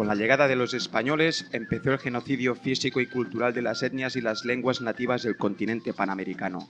Con la llegada de los españoles empezó el genocidio físico y cultural de las etnias y las lenguas nativas del continente panamericano.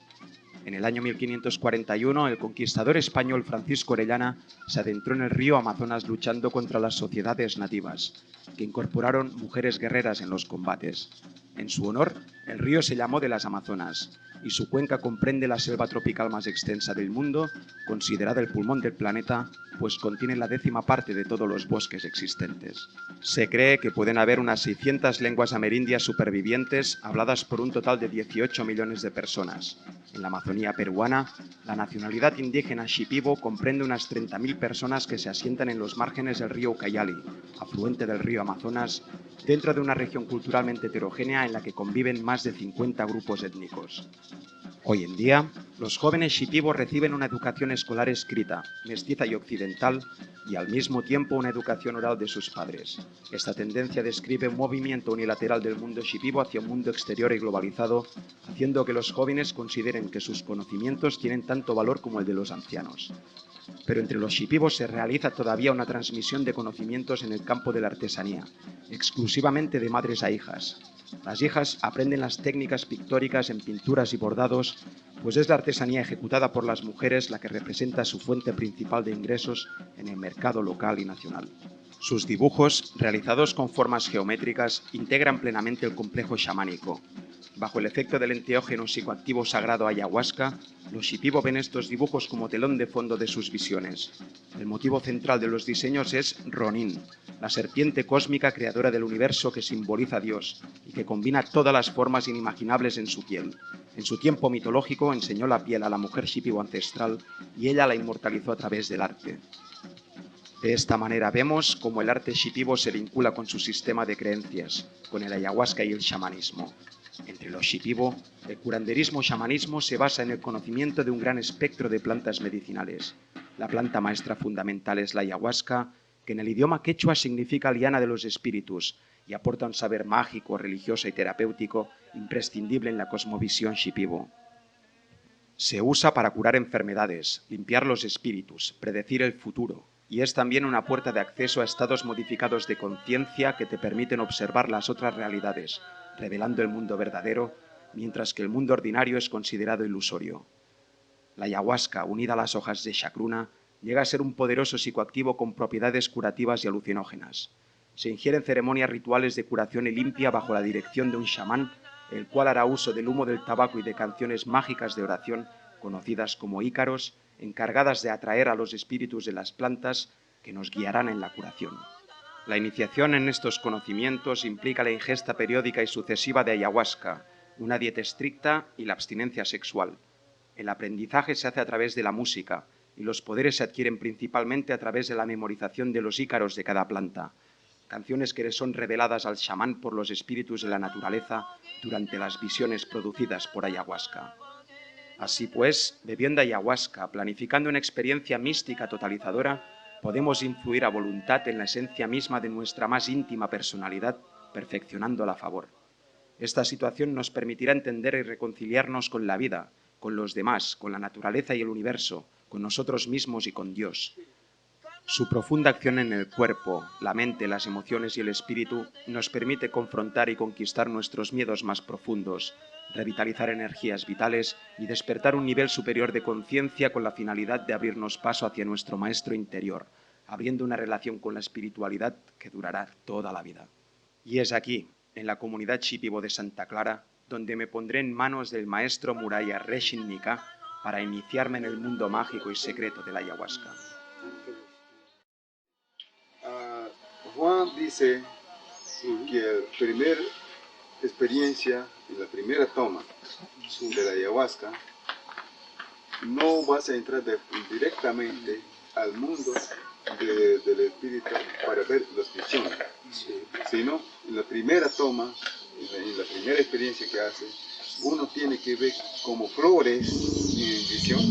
En el año 1541, el conquistador español Francisco Orellana se adentró en el río Amazonas luchando contra las sociedades nativas, que incorporaron mujeres guerreras en los combates. En su honor, el río se llamó de las Amazonas, y su cuenca comprende la selva tropical más extensa del mundo, considerada el pulmón del planeta, pues contiene la 10ª parte de todos los bosques existentes. Se cree que pueden haber unas 600 lenguas amerindias supervivientes habladas por un total de 18 millones de personas. En la Amazonía peruana, la nacionalidad indígena Shipibo comprende unas 30.000 personas que se asientan en los márgenes del río Ucayali, afluente del río Amazonas, dentro de una región culturalmente heterogénea en la que conviven más de 50 grupos étnicos. Hoy en día, los jóvenes Shipibo reciben una educación escolar escrita, mestiza y occidental, y al mismo tiempo una educación oral de sus padres. Esta tendencia describe un movimiento unilateral del mundo Shipibo hacia un mundo exterior y globalizado, haciendo que los jóvenes consideren que sus conocimientos tienen tanto valor como el de los ancianos. Pero entre los Shipibos se realiza todavía una transmisión de conocimientos en el campo de la artesanía, exclusivamente de madres a hijas. Las hijas aprenden las técnicas pictóricas en pinturas y bordados, pues es la artesanía ejecutada por las mujeres la que representa su fuente principal de ingresos en el mercado local y nacional. Sus dibujos, realizados con formas geométricas, integran plenamente el complejo chamánico. Bajo el efecto del enteógeno psicoactivo sagrado ayahuasca, los Shipibo ven estos dibujos como telón de fondo de sus visiones. El motivo central de los diseños es Ronin, la serpiente cósmica creadora del universo que simboliza a Dios y que combina todas las formas inimaginables en su piel. En su tiempo mitológico enseñó la piel a la mujer Shipibo ancestral y ella la inmortalizó a través del arte. De esta manera vemos cómo el arte Shipibo se vincula con su sistema de creencias, con el ayahuasca y el chamanismo. Entre los Shipibo, el curanderismo-chamanismo se basa en el conocimiento de un gran espectro de plantas medicinales. La planta maestra fundamental es la ayahuasca, que en el idioma quechua significa liana de los espíritus y aporta un saber mágico, religioso y terapéutico imprescindible en la cosmovisión Shipibo. Se usa para curar enfermedades, limpiar los espíritus, predecir el futuro, y es también una puerta de acceso a estados modificados de conciencia que te permiten observar las otras realidades, revelando el mundo verdadero, mientras que el mundo ordinario es considerado ilusorio. La ayahuasca, unida a las hojas de chacruna, llega a ser un poderoso psicoactivo con propiedades curativas y alucinógenas. Se ingieren ceremonias rituales de curación y limpia bajo la dirección de un chamán, el cual hará uso del humo del tabaco y de canciones mágicas de oración, conocidas como ícaros, encargadas de atraer a los espíritus de las plantas que nos guiarán en la curación. La iniciación en estos conocimientos implica la ingesta periódica y sucesiva de ayahuasca, una dieta estricta y la abstinencia sexual. El aprendizaje se hace a través de la música y los poderes se adquieren principalmente a través de la memorización de los ícaros de cada planta, canciones que le son reveladas al chamán por los espíritus de la naturaleza durante las visiones producidas por ayahuasca. Así pues, bebiendo ayahuasca, planificando una experiencia mística totalizadora, podemos influir a voluntad en la esencia misma de nuestra más íntima personalidad, perfeccionándola a favor. Esta situación nos permitirá entender y reconciliarnos con la vida, con los demás, con la naturaleza y el universo, con nosotros mismos y con Dios. Su profunda acción en el cuerpo, la mente, las emociones y el espíritu nos permite confrontar y conquistar nuestros miedos más profundos, revitalizar energías vitales y despertar un nivel superior de conciencia con la finalidad de abrirnos paso hacia nuestro maestro interior, abriendo una relación con la espiritualidad que durará toda la vida. Y es aquí, en la comunidad Shipibo de Santa Clara, donde me pondré en manos del maestro Muraya Reshin Nika para iniciarme en el mundo mágico y secreto de la ayahuasca. Juan dice que la primera experiencia y la primera toma de la ayahuasca no vas a entrar directamente al mundo del espíritu para ver las visiones, sino en la primera toma, en la primera experiencia que hace, uno tiene que ver como flores en visión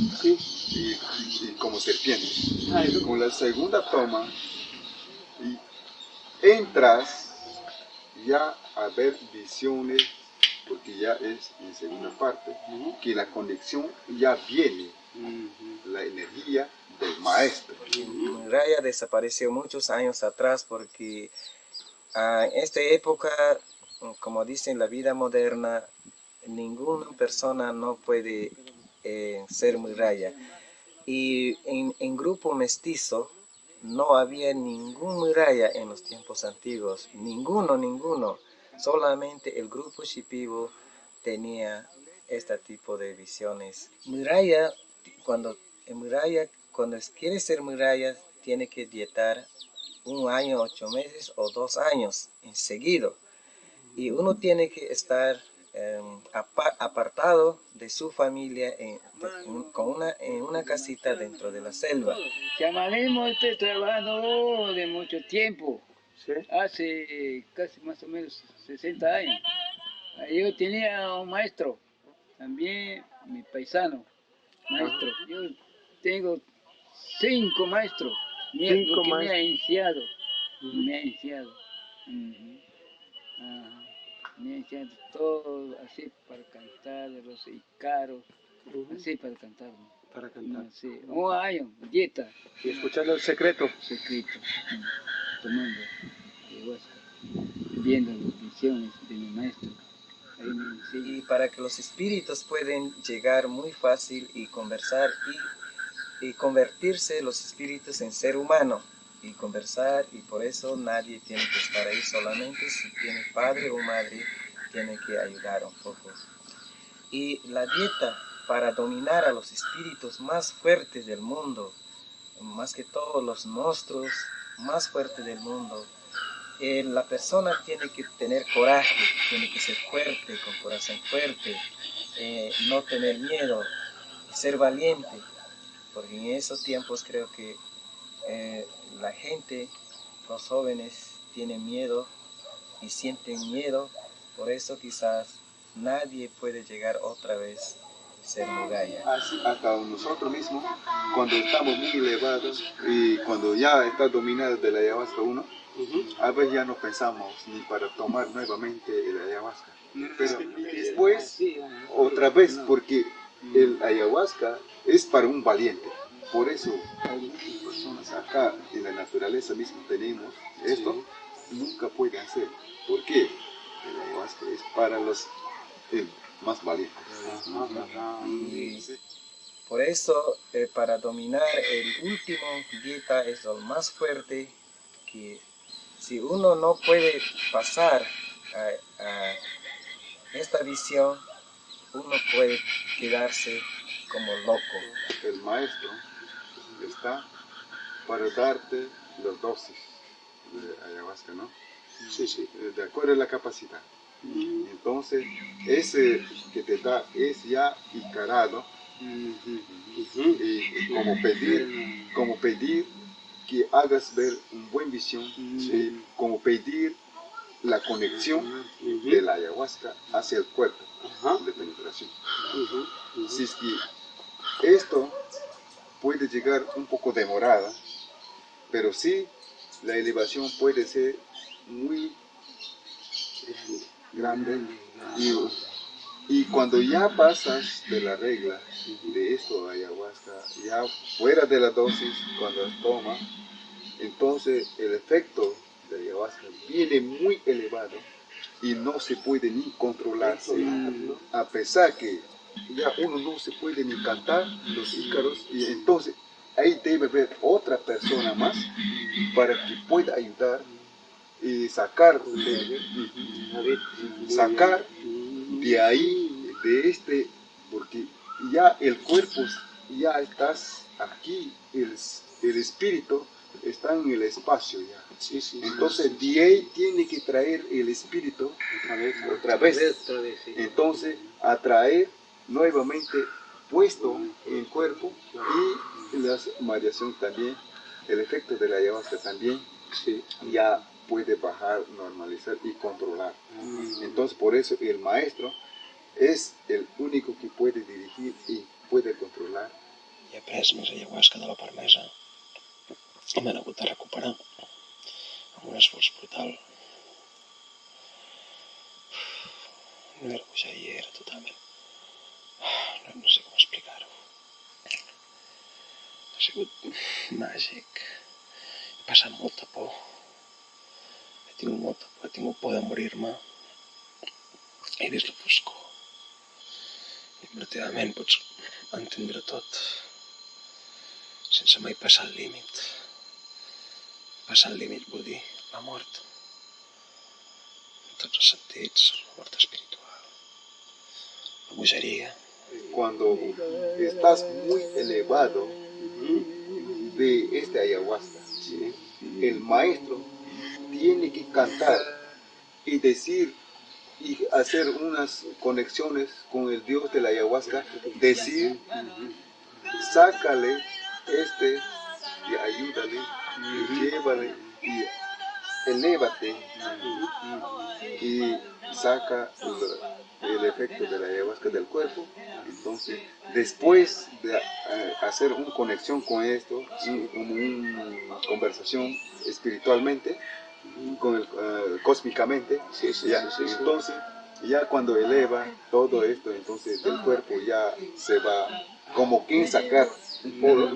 y como serpientes. Con la segunda toma, entras ya a ver visiones, porque ya es en segunda parte, que la conexión ya viene, la energía del maestro. Raya desapareció muchos años atrás porque En esta época, como dicen, la vida moderna, ninguna persona no puede ser muralla. Y en grupo mestizo no había ningún muralla en los tiempos antiguos, ninguno. Solamente el grupo Shipibo tenía este tipo de visiones. Cuando quiere ser muralla, tiene que dietar 1 año, 8 meses o 2 años en seguido. Y uno tiene que estar apartado de su familia en una casita dentro de la selva. Chamanismo estoy trabajando de mucho tiempo, ¿Sí? hace casi más o menos 60 años. Yo tenía un maestro, también mi paisano, maestro. Yo tengo 5 maestros, Cinco que me ha maestros. iniciado, me ha iniciado. Ujú. Ajá. Me ha enseñado todo así para cantar, de los icaros, así para cantar. Para cantar. Sí. 1 año, dieta, Y escuchando el secreto. secreto, tomando ayahuasca, viendo las visiones de mi maestro. Ahí me enseña. Y para que los espíritus puedan llegar muy fácil y conversar y convertirse los espíritus en ser humano y conversar, y por eso nadie tiene que estar ahí, solamente si tiene padre o madre tiene que ayudar un poco. Y la dieta para dominar a los espíritus más fuertes del mundo, más que todos los monstruos más fuertes del mundo, la persona tiene que tener coraje, tiene que ser fuerte, con corazón fuerte, no tener miedo, ser valiente, porque en esos tiempos creo que la gente, los jóvenes, tienen miedo y sienten miedo, por eso quizás nadie puede llegar otra vez a ser muralla. Así, hasta nosotros mismos, cuando estamos muy elevados y cuando ya está dominado de la ayahuasca uno, a veces ya no pensamos ni para tomar nuevamente el ayahuasca. Pero después, otra vez, porque el ayahuasca es para un valiente. Por eso hay muchas personas acá en la naturaleza misma tenemos esto, nunca pueden hacer. ¿Por qué? El ayahuasca es para los más valientes. Por eso, para dominar el último dieta es lo más fuerte, que si uno no puede pasar a esta visión, uno puede quedarse como loco. El maestro está para darte los dosis de ayahuasca, ¿no? Sí, sí. De acuerdo a la capacidad. Entonces, ese que te da es ya encarado y como pedir que hagas ver una buena visión, y como pedir la conexión de la ayahuasca hacia el cuerpo de penetración. Si es que esto puede llegar un poco demorada, pero sí la elevación puede ser muy grande y cuando ya pasas de la regla de esto de ayahuasca, ya fuera de la dosis, cuando toma, entonces el efecto de ayahuasca viene muy elevado y no se puede ni controlarse, a pesar que ya uno no se puede ni cantar los ícaros, y entonces ahí debe haber otra persona más para que pueda ayudar y sacar de ahí, de este, porque ya el cuerpo, ya estás aquí, el espíritu está en el espacio ya. Entonces de ahí tiene que traer el espíritu otra vez. Entonces atraer nuevamente puesto en el cuerpo y la variación también, el efecto de la ayahuasca también ya puede bajar, normalizar y controlar. Entonces por eso el maestro es el único que puede dirigir y puede controlar. I he pres més ayahuasca de la permesa i m'han hagut de recuperar amb un esforç brutal. No era bogeria, era totalment... No sé com explicar-ho. Ha sigut màgic. He passat molta por. He tinc por de morir-me he vist la foscor. I pràcticament pots entendre tot sense mai passar el límit. Passar el límit vol dir la mort. En tots els sentits, la mort espiritual, la bogeria. Cuando estás muy elevado de este ayahuasca, ¿sí? El maestro tiene que cantar y decir y hacer unas conexiones con el Dios de la ayahuasca, decir, sácale y ayúdale y llévale y elévate y saca el efecto de la ayahuasca del cuerpo. Entonces, después de hacer una conexión con esto, como una conversación espiritualmente, cósmicamente, entonces ya cuando eleva todo esto, entonces del cuerpo ya se va como quien sacar un polo,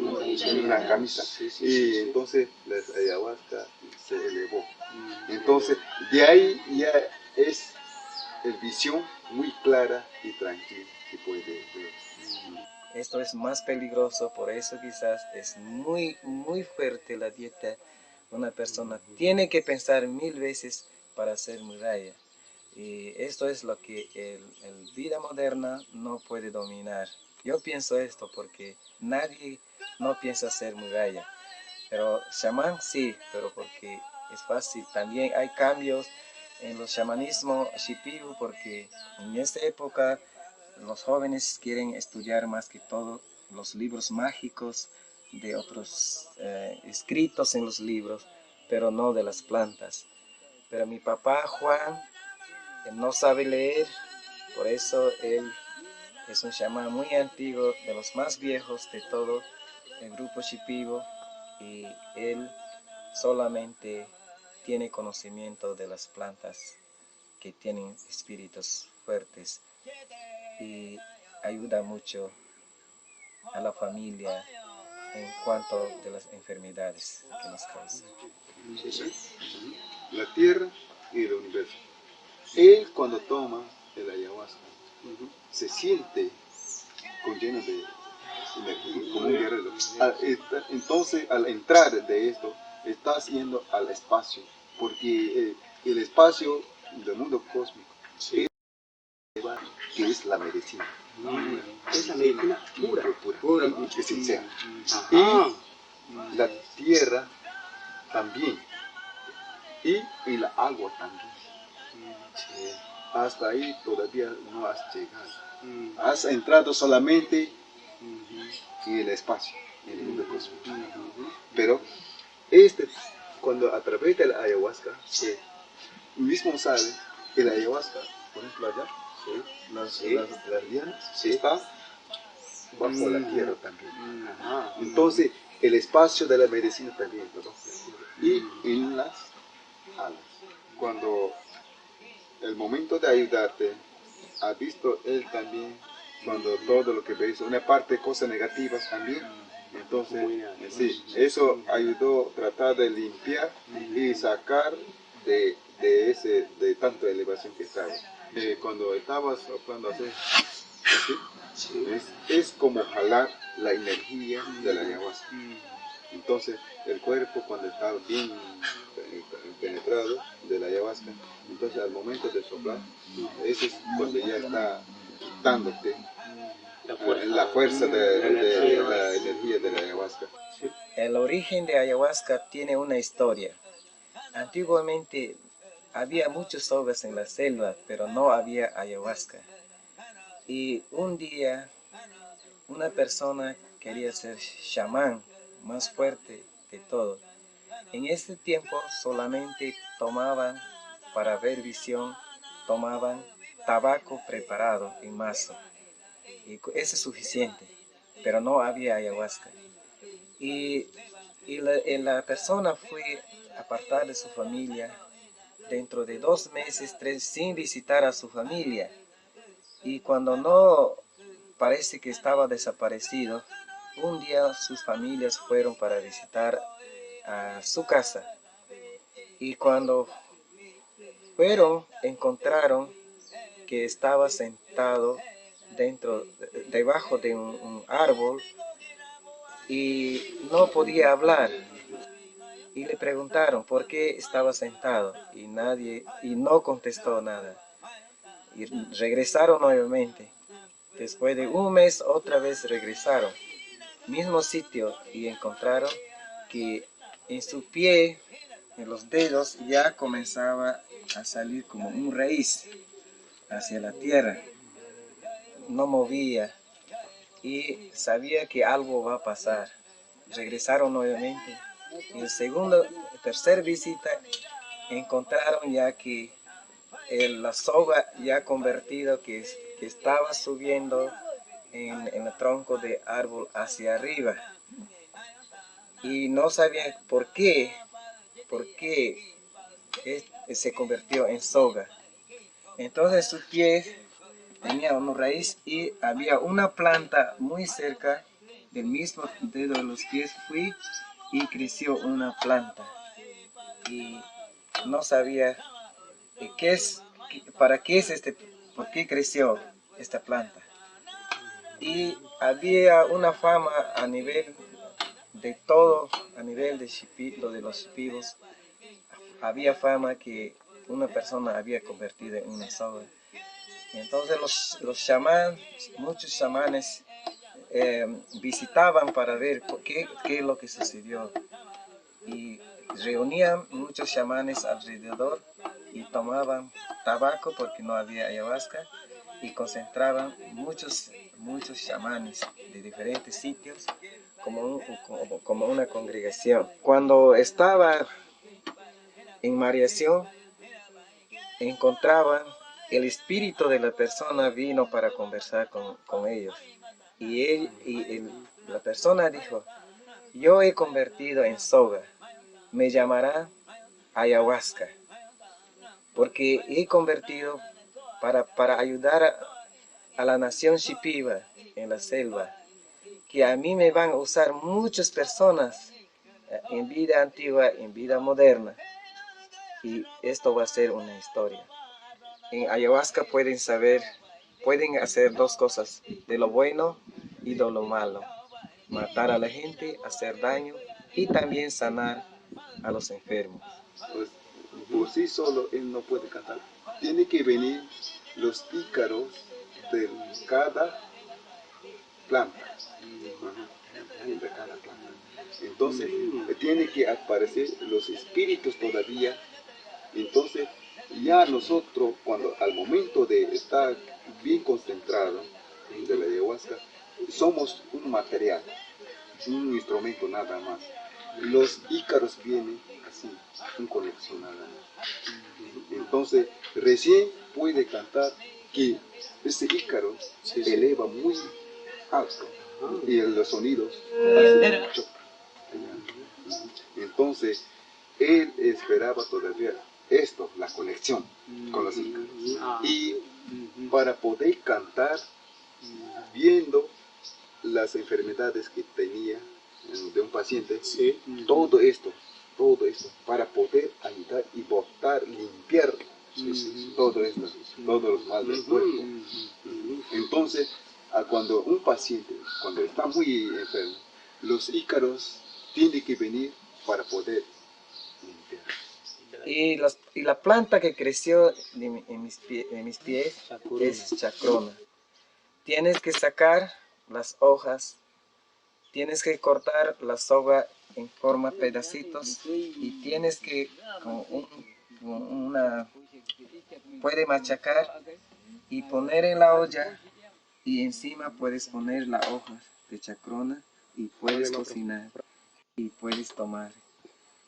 una camisa, y entonces la ayahuasca se elevó. Entonces de ahí ya es el visión muy clara y tranquila que puede ver. Esto es más peligroso, por eso quizás es muy fuerte la dieta. Una persona tiene que pensar 1000 veces para hacer muralla. Y esto es lo que el vida moderna no puede dominar. Yo pienso esto porque nadie no piensa hacer muralla. Pero chamán sí, pero porque es fácil. También hay cambios en los chamanismo shipibo porque en esta época los jóvenes quieren estudiar más que todo los libros mágicos de otros escritos en los libros, pero no de las plantas. Pero mi papá Juan él no sabe leer, por eso él es un chamán muy antiguo, de los más viejos de todo el grupo shipibo, y él solamente tiene conocimiento de las plantas que tienen espíritus fuertes y ayuda mucho a la familia en cuanto de las enfermedades que nos causan. La tierra y el universo. Él cuando toma el ayahuasca se siente con lleno de energía, como un guerrero. Entonces al entrar de esto, estás yendo al espacio, porque el espacio del mundo cósmico que es la medicina. Es la medicina pura. Que sincera. Y la tierra también. Y la agua también. Hasta ahí todavía no has llegado. Has entrado solamente en el espacio, en el mundo cósmico. Pero cuando a través de la ayahuasca, mismo sabe, el ayahuasca, por ejemplo allá, las lianas, está bajo la tierra también. Entonces, el espacio de la medicina también está bajo la tierra. Y en las alas. Cuando el momento de ayudarte, ha visto él también, cuando todo lo que ves, una parte de cosas negativas también. Entonces, sí, eso ayudó a tratar de limpiar y sacar de tanta elevación que estaba. Cuando estabas soplando así, es como jalar la energía de la ayahuasca. Entonces, el cuerpo cuando está bien penetrado de la ayahuasca, entonces al momento de soplar, ese es cuando ya está dándote la fuerza de la energía de la ayahuasca. El origen de ayahuasca tiene una historia. Antiguamente había muchas hojas en la selva, pero no había ayahuasca. Y un día una persona quería ser chamán, más fuerte de todo. En este tiempo solamente tomaban, para ver visión, tomaban tabaco preparado en masa. Y eso es suficiente, pero no había ayahuasca. Y la persona fue apartada de su familia dentro de 2 meses, 3, sin visitar a su familia. Y cuando no parece que estaba desaparecido, un día sus familias fueron para visitar a su casa. Y cuando Pero encontraron que estaba sentado debajo de un árbol y no podía hablar. Y le preguntaron por qué estaba sentado y no contestó nada. Y regresaron nuevamente. Después de un mes otra vez regresaron, mismo sitio, y encontraron que en su pie, en los dedos, ya comenzaba a salir como un raíz hacia la tierra. No movía y sabía que algo va a pasar. Regresaron nuevamente. En la tercera visita encontraron ya que la soga ya convertido que estaba subiendo en el tronco de árbol hacia arriba. Y no sabían por qué se convirtió en soga. Entonces su pie tenía una raíz y había una planta muy cerca del mismo dedo de los pies. Fui y creció una planta. Y no sabía para qué es por qué creció esta planta. Y había una fama a nivel de todo, a nivel de los shipibos, había fama que una persona había convertido en una soga. Entonces los chamanes, muchos chamanes visitaban para ver qué es lo que sucedió. Y reunían muchos chamanes alrededor y tomaban tabaco porque no había ayahuasca y concentraban muchos chamanes de diferentes sitios como una congregación. Cuando estaba en mareación, encontraban el espíritu de la persona vino para conversar con ellos. Y la persona dijo: yo he convertido en soga, me llamará ayahuasca, porque he convertido para ayudar a la nación shipiba en la selva, que a mí me van a usar muchas personas en vida antigua, en vida moderna, y esto va a ser una historia. En ayahuasca pueden hacer dos cosas, de lo bueno y de lo malo: matar a la gente, hacer daño y también sanar a los enfermos. Pues, por sí solo él no puede cantar. Tiene que venir los ícaros de cada planta. De cada planta. Entonces, tiene que aparecer los espíritus todavía. Entonces, ya nosotros, al momento de estar bien concentrado de la ayahuasca, somos un material, un instrumento nada más. Los ícaros vienen así, en conexión nada más. Entonces, recién puede cantar que ese ícaro se eleva muy alto y los sonidos hacen mucho. Entonces, él esperaba todavía esto, la conexión con los ícaros. Y para poder cantar, viendo las enfermedades que tenía de un paciente, todo esto, para poder ayudar y botar, limpiar todo esto, todos los males del cuerpo. Entonces, cuando un paciente, cuando está muy enfermo, los ícaros tienen que venir para poder limpiar. Y la planta que creció en mis pies es chacrona. Tienes que sacar las hojas, tienes que cortar la soga en forma de pedacitos y tienes que puede machacar y poner en la olla, y encima puedes poner las hojas de chacrona y puedes cocinar y puedes tomar.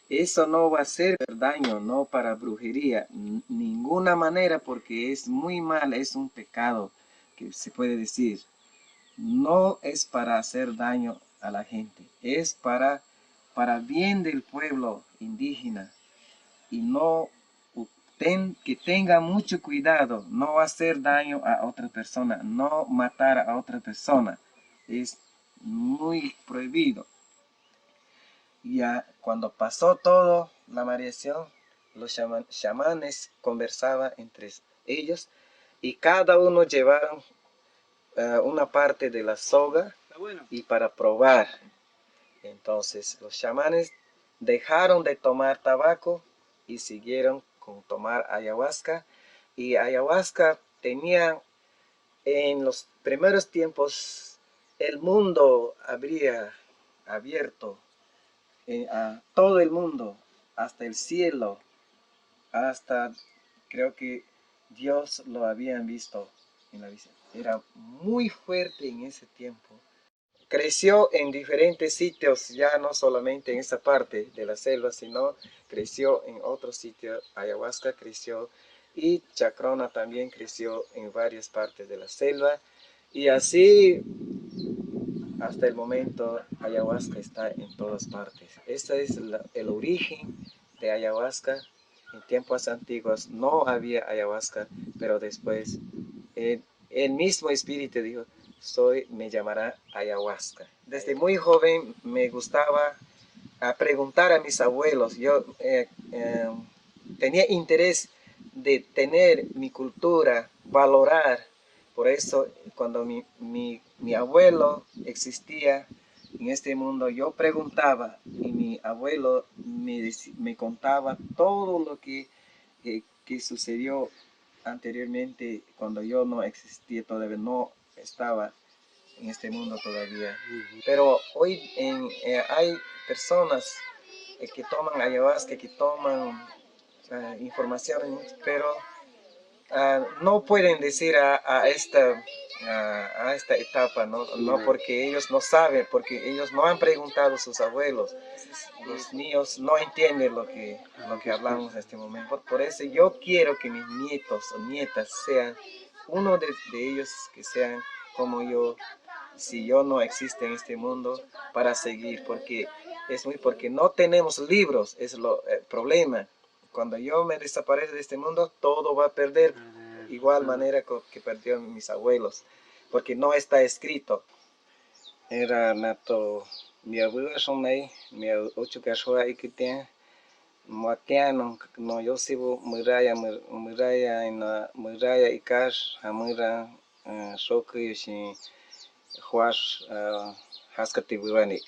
Eso no va a hacer daño, no para brujería, ninguna manera, porque es muy mal, es un pecado que se puede decir. No es para hacer daño a la gente, es para bien del pueblo indígena. Y que tenga mucho cuidado, no hacer daño a otra persona, no matar a otra persona, es muy prohibido. Ya cuando pasó todo la mareación, los chamanes conversaban entre ellos y cada uno llevaron una parte de la soga y para probar. Entonces los chamanes dejaron de tomar tabaco y siguieron con tomar ayahuasca. Y ayahuasca tenía en los primeros tiempos el mundo habría abierto a todo el mundo, hasta el cielo, hasta creo que Dios lo habían visto en la visión. Era muy fuerte en ese tiempo. Creció en diferentes sitios, ya no solamente en esa parte de la selva, sino creció en otros sitios. Ayahuasca creció y chacrona también creció en varias partes de la selva. Y así, hasta el momento, ayahuasca está en todas partes. Este es el origen de ayahuasca. En tiempos antiguos no había ayahuasca, pero después el mismo espíritu dijo, me llamará ayahuasca. Desde muy joven me gustaba preguntar a mis abuelos. Yo tenía interés de tener mi cultura, valorar. Por eso cuando mi abuelo existía en este mundo, yo preguntaba y mi abuelo me contaba todo lo que sucedió anteriormente cuando yo no existía, todavía no estaba en este mundo todavía. Pero hoy hay personas que toman ayahuasca, que toman información, pero no pueden decir a esta etapa, ¿no? No, porque ellos no saben, porque ellos no han preguntado a sus abuelos. Los niños no entienden lo que hablamos en este momento. Por eso yo quiero que mis nietos o nietas sean, uno de ellos que sean como yo, si yo no existo en este mundo, para seguir, porque no tenemos libros, es el problema. Cuando yo me desaparezco de este mundo, todo va a perder, igual manera que perdieron mis abuelos, porque no está escrito. Era nato mi abuelo son ahí, mi ocho cachorros ahí que tiene, Moatiano, no yo sigo muralla y cash, amura, soque y juas, hascatiburani.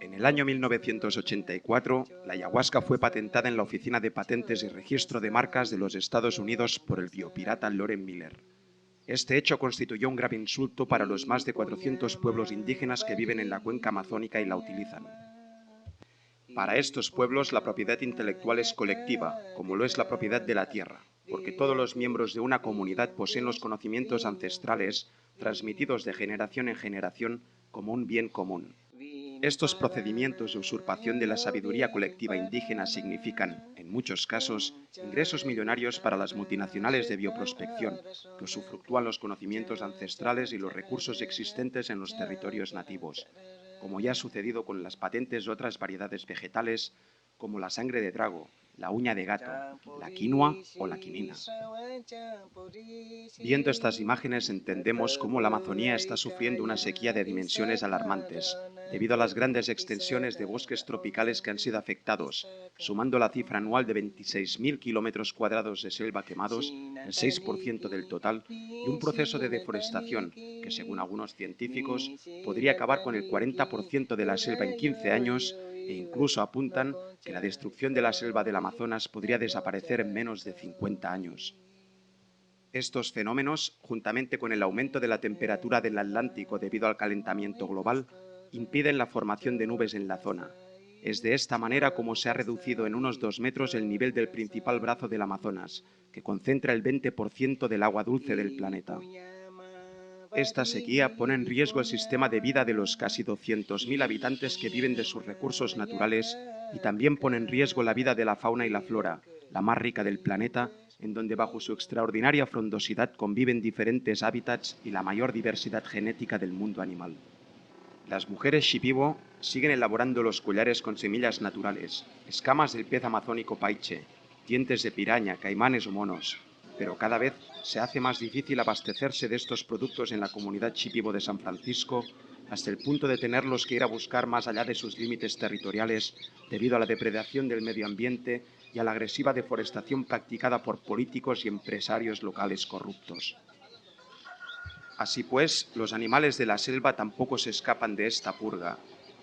En el año 1984, la ayahuasca fue patentada en la Oficina de Patentes y Registro de Marcas de los Estados Unidos por el biopirata Loren Miller. Este hecho constituyó un grave insulto para los más de 400 pueblos indígenas que viven en la cuenca amazónica y la utilizan. Para estos pueblos, la propiedad intelectual es colectiva, como lo es la propiedad de la tierra, porque todos los miembros de una comunidad poseen los conocimientos ancestrales transmitidos de generación en generación como un bien común. Estos procedimientos de usurpación de la sabiduría colectiva indígena significan, en muchos casos, ingresos millonarios para las multinacionales de bioprospección, que usufructúan los conocimientos ancestrales y los recursos existentes en los territorios nativos, como ya ha sucedido con las patentes de otras variedades vegetales, como la sangre de drago, la uña de gato, la quinoa o la quinina. Viendo estas imágenes entendemos cómo la Amazonía está sufriendo una sequía de dimensiones alarmantes, debido a las grandes extensiones de bosques tropicales que han sido afectados, sumando la cifra anual de 26.000 kilómetros cuadrados de selva quemados, el 6% del total, y un proceso de deforestación que, según algunos científicos, podría acabar con el 40% de la selva en 15 años, e incluso apuntan que la destrucción de la selva del Amazonas podría desaparecer en menos de 50 años. Estos fenómenos, juntamente con el aumento de la temperatura del Atlántico debido al calentamiento global, impiden la formación de nubes en la zona. Es de esta manera como se ha reducido en unos 2 metros el nivel del principal brazo del Amazonas, que concentra el 20% del agua dulce del planeta. Esta sequía pone en riesgo el sistema de vida de los casi 200.000 habitantes que viven de sus recursos naturales y también pone en riesgo la vida de la fauna y la flora, la más rica del planeta, en donde bajo su extraordinaria frondosidad conviven diferentes hábitats y la mayor diversidad genética del mundo animal. Las mujeres Shipibo siguen elaborando los collares con semillas naturales, escamas del pez amazónico paiche, dientes de piraña, caimanes o monos, pero cada vez se hace más difícil abastecerse de estos productos en la comunidad Shipibo de San Francisco hasta el punto de tenerlos que ir a buscar más allá de sus límites territoriales debido a la depredación del medio ambiente y a la agresiva deforestación practicada por políticos y empresarios locales corruptos. Así pues, los animales de la selva tampoco se escapan de esta purga.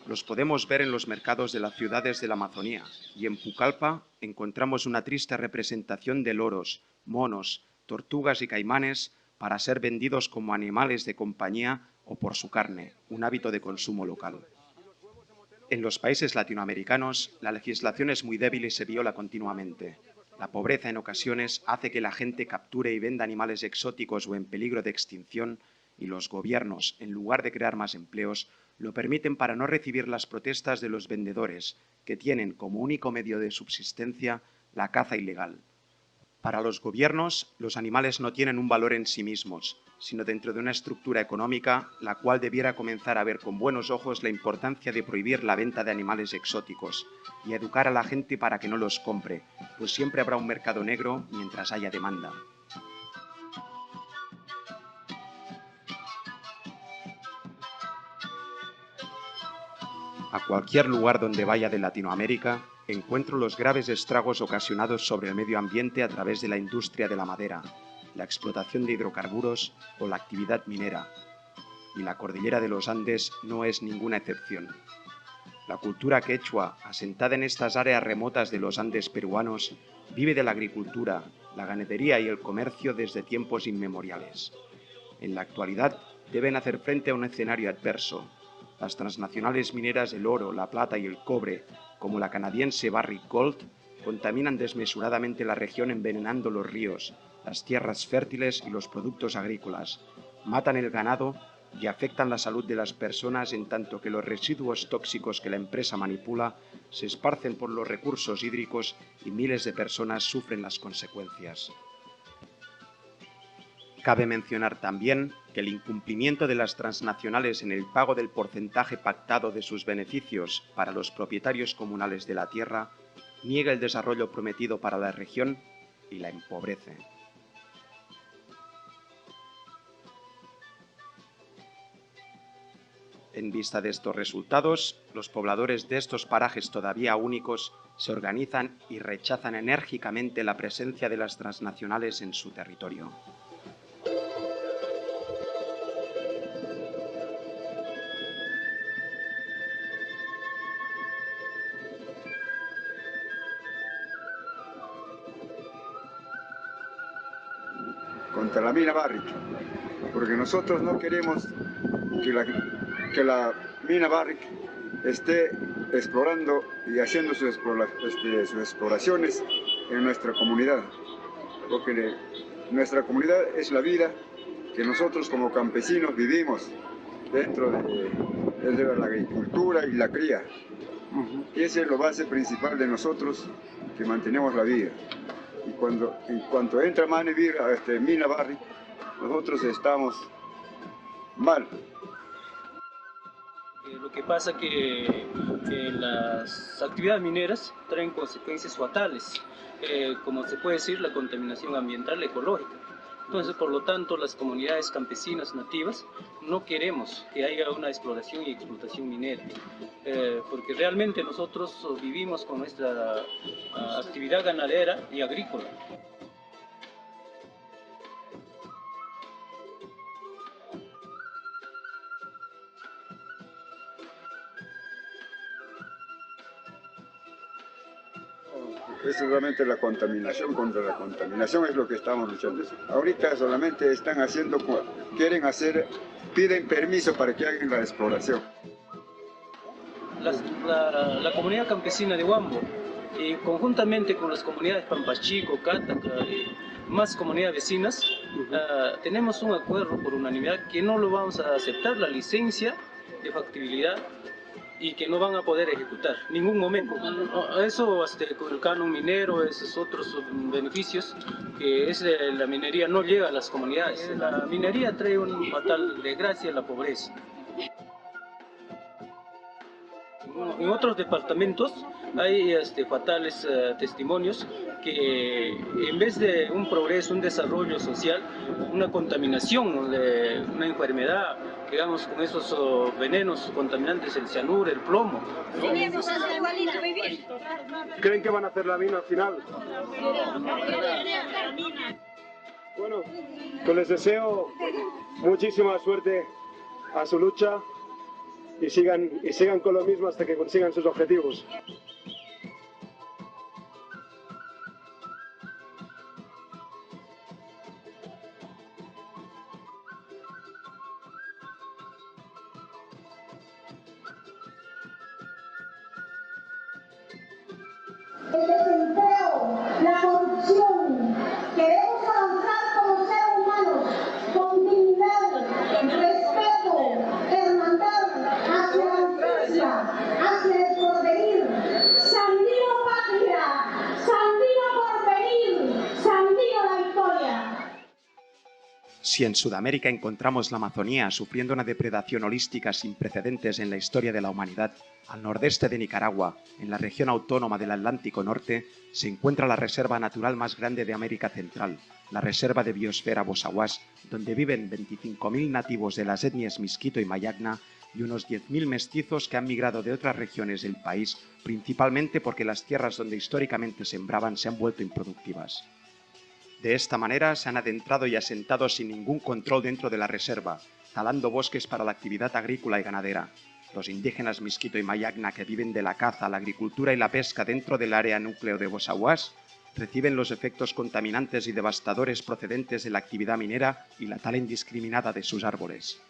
Los podemos ver en los mercados de las ciudades de la Amazonía, y en Pucallpa encontramos una triste representación de loros, monos, tortugas y caimanes para ser vendidos como animales de compañía o por su carne, un hábito de consumo local. En los países latinoamericanos, la legislación es muy débil y se viola continuamente. La pobreza en ocasiones hace que la gente capture y venda animales exóticos o en peligro de extinción, y los gobiernos, en lugar de crear más empleos, lo permiten para no recibir las protestas de los vendedores, que tienen como único medio de subsistencia la caza ilegal. Para los gobiernos, los animales no tienen un valor en sí mismos, sino dentro de una estructura económica la cual debiera comenzar a ver con buenos ojos la importancia de prohibir la venta de animales exóticos y educar a la gente para que no los compre, pues siempre habrá un mercado negro mientras haya demanda. A cualquier lugar donde vaya de Latinoamérica, encuentro los graves estragos ocasionados sobre el medio ambiente a través de la industria de la madera, la explotación de hidrocarburos o la actividad minera. Y la cordillera de los Andes no es ninguna excepción. La cultura quechua, asentada en estas áreas remotas de los Andes peruanos, vive de la agricultura, la ganadería y el comercio desde tiempos inmemoriales. En la actualidad deben hacer frente a un escenario adverso. Las transnacionales mineras del oro, la plata y el cobre, como la canadiense Barrick Gold, contaminan desmesuradamente la región envenenando los ríos, las tierras fértiles y los productos agrícolas, matan el ganado y afectan la salud de las personas, en tanto que los residuos tóxicos que la empresa manipula se esparcen por los recursos hídricos y miles de personas sufren las consecuencias. Cabe mencionar también que el incumplimiento de las transnacionales en el pago del porcentaje pactado de sus beneficios para los propietarios comunales de la tierra niega el desarrollo prometido para la región y la empobrece. En vista de estos resultados, los pobladores de estos parajes todavía únicos se organizan y rechazan enérgicamente la presencia de las transnacionales en su territorio. Contra la mina Barrick, porque nosotros no queremos que la mina Barrick esté explorando y haciendo sus exploraciones en nuestra comunidad, porque nuestra comunidad es la vida que nosotros como campesinos vivimos dentro de la agricultura y la cría. Y esa es la base principal de nosotros que mantenemos la vida. Y en cuanto entra mina Barrick, nosotros estamos mal. Lo que pasa que las actividades mineras traen consecuencias fatales, como se puede decir, la contaminación ambiental ecológica. Entonces, por lo tanto, las comunidades campesinas nativas no queremos que haya una exploración y explotación minera, porque realmente nosotros vivimos con nuestra actividad ganadera y agrícola. Es solamente la contaminación, contra la contaminación es lo que estamos luchando. Ahorita solamente están haciendo, piden permiso para que hagan la exploración. La comunidad campesina de Huambo, y conjuntamente con las comunidades Pampachico, Cataca y más comunidades vecinas, tenemos un acuerdo por unanimidad que no lo vamos a aceptar la licencia de factibilidad y que no van a poder ejecutar en ningún momento. Eso, con el canon minero, esos otros beneficios, que la minería no llega a las comunidades. La minería trae un fatal desgracia a la pobreza. En otros departamentos hay fatales testimonios que en vez de un progreso, un desarrollo social, una contaminación, una enfermedad digamos, con esos venenos contaminantes, el cianuro, el plomo. Teníamos hasta igualito vivir. ¿Creen que van a hacer la mina al final? Bueno, pues les deseo muchísima suerte a su lucha y sigan con lo mismo hasta que consigan sus objetivos. El desempleo, la corrupción. Queremos avanzar como seres humanos con dignidad, respeto, hermandad hacia la justicia, hacia el porvenir. Sandino patria, Sandino porvenir, Sandino la victoria. Si en Sudamérica encontramos la Amazonía sufriendo una depredación holística sin precedentes en la historia de la humanidad, al nordeste de Nicaragua, en la región autónoma del Atlántico Norte, se encuentra la reserva natural más grande de América Central, la Reserva de Biosfera Bosawas, donde viven 25.000 nativos de las etnias Miskito y Mayagna y unos 10.000 mestizos que han migrado de otras regiones del país, principalmente porque las tierras donde históricamente sembraban se han vuelto improductivas. De esta manera se han adentrado y asentado sin ningún control dentro de la reserva, talando bosques para la actividad agrícola y ganadera. Los indígenas Miskito y Mayagna que viven de la caza, la agricultura y la pesca dentro del área núcleo de Bosawas reciben los efectos contaminantes y devastadores procedentes de la actividad minera y la tala indiscriminada de sus árboles.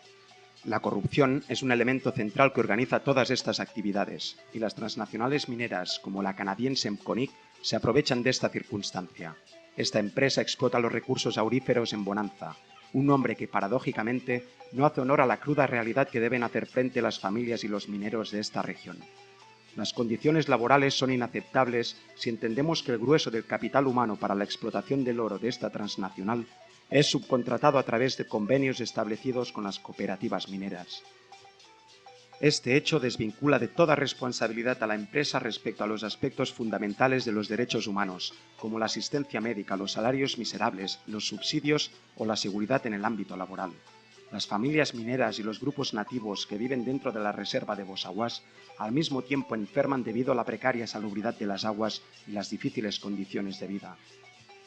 La corrupción es un elemento central que organiza todas estas actividades, y las transnacionales mineras, como la canadiense Mconic, se aprovechan de esta circunstancia. Esta empresa explota los recursos auríferos en bonanza, un nombre que paradójicamente no hace honor a la cruda realidad que deben hacer frente las familias y los mineros de esta región. Las condiciones laborales son inaceptables si entendemos que el grueso del capital humano para la explotación del oro de esta transnacional es subcontratado a través de convenios establecidos con las cooperativas mineras. Este hecho desvincula de toda responsabilidad a la empresa respecto a los aspectos fundamentales de los derechos humanos, como la asistencia médica, los salarios miserables, los subsidios o la seguridad en el ámbito laboral. Las familias mineras y los grupos nativos que viven dentro de la reserva de Bosawas al mismo tiempo enferman debido a la precaria salubridad de las aguas y las difíciles condiciones de vida.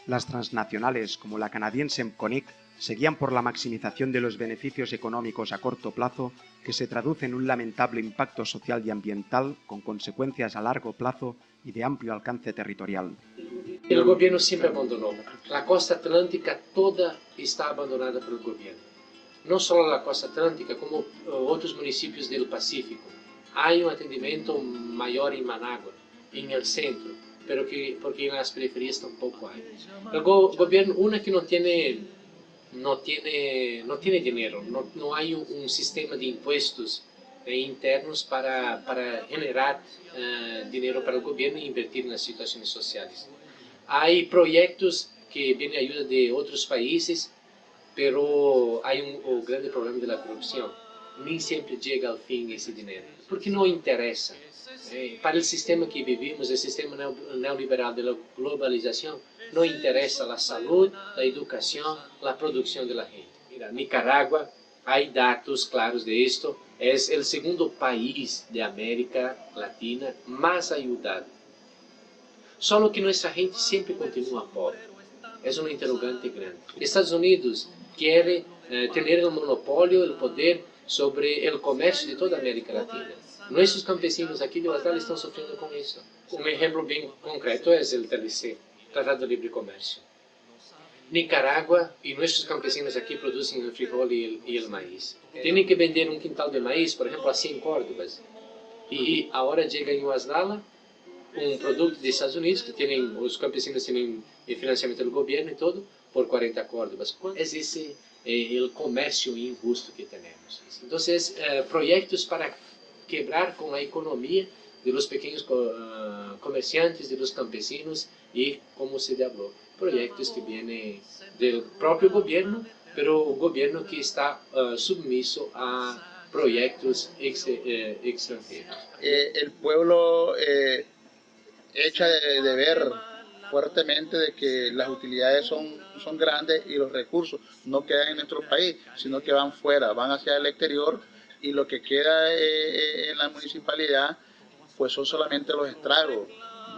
Las transnacionales, como la canadiense Mconic, se guían por la maximización de los beneficios económicos a corto plazo, que se traduce en un lamentable impacto social y ambiental con consecuencias a largo plazo y de amplio alcance territorial. El gobierno siempre abandonó. La costa atlántica toda está abandonada por el gobierno. No solo la costa atlántica, como otros municipios del Pacífico. Hay un atendimiento mayor en Managua, en el centro, pero porque en las periferias tampoco hay. El gobierno, una que no tiene dinero, no hay un sistema de impuestos internos para generar dinero para el gobierno e invertir en las situaciones sociales. Hay proyectos que vienen a ayuda de otros países, pero hay un grande problema de la corrupción. Ni siempre llega al fin ese dinero, porque no interesa. Para el sistema que vivimos, el sistema neoliberal de la globalización, no interesa la salud, la educación, la producción de la gente. Mira, Nicaragua, hay datos claros de esto, es el segundo país de América Latina más ayudado. Solo que nuestra gente siempre continúa pobre. Es un interrogante grande. Estados Unidos quiere tener el monopolio, el poder sobre el comercio de toda América Latina. Nuestros campesinos aquí de Guatemala están sufriendo con eso. Un ejemplo bien concreto es el TLC, Tratado de Libre Comercio. Nicaragua y nuestros campesinos aquí producen el frijol y el maíz. Tienen que vender un quintal de maíz, por ejemplo, a 100 córdobas. Y ahora llega en Guatemala un producto de Estados Unidos que los campesinos tienen el financiamiento del gobierno y todo, por 40 córdobas. Es ese el comercio injusto que tenemos. Entonces, proyectos para quebrar con la economía de los pequeños comerciantes, de los campesinos y, como se habló, proyectos que vienen del propio gobierno, pero un gobierno que está sumiso a proyectos extranjeros. El pueblo echa de ver fuertemente de que las utilidades son grandes y los recursos no quedan en nuestro país, sino que van fuera, van hacia el exterior, y lo que queda en la municipalidad pues son solamente los estragos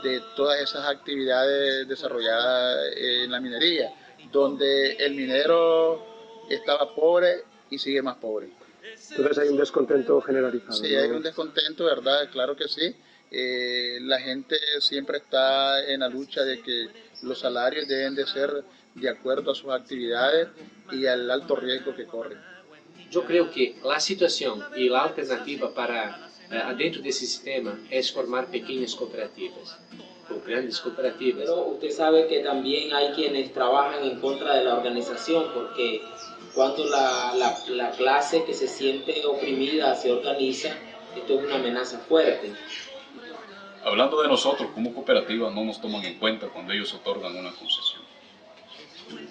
de todas esas actividades desarrolladas en la minería, donde el minero estaba pobre y sigue más pobre. Entonces hay un descontento generalizado. Sí, ¿no? hay un descontento, ¿verdad? Claro que sí. La gente siempre está en la lucha de que los salarios deben de ser de acuerdo a sus actividades y al alto riesgo que corren. Yo creo que la situación y la alternativa para adentro de ese sistema es formar pequeñas cooperativas o grandes cooperativas. Pero usted sabe que también hay quienes trabajan en contra de la organización, porque cuando la clase que se siente oprimida se organiza, esto es una amenaza fuerte. Hablando de nosotros como cooperativa, no nos toman en cuenta cuando ellos otorgan una concesión.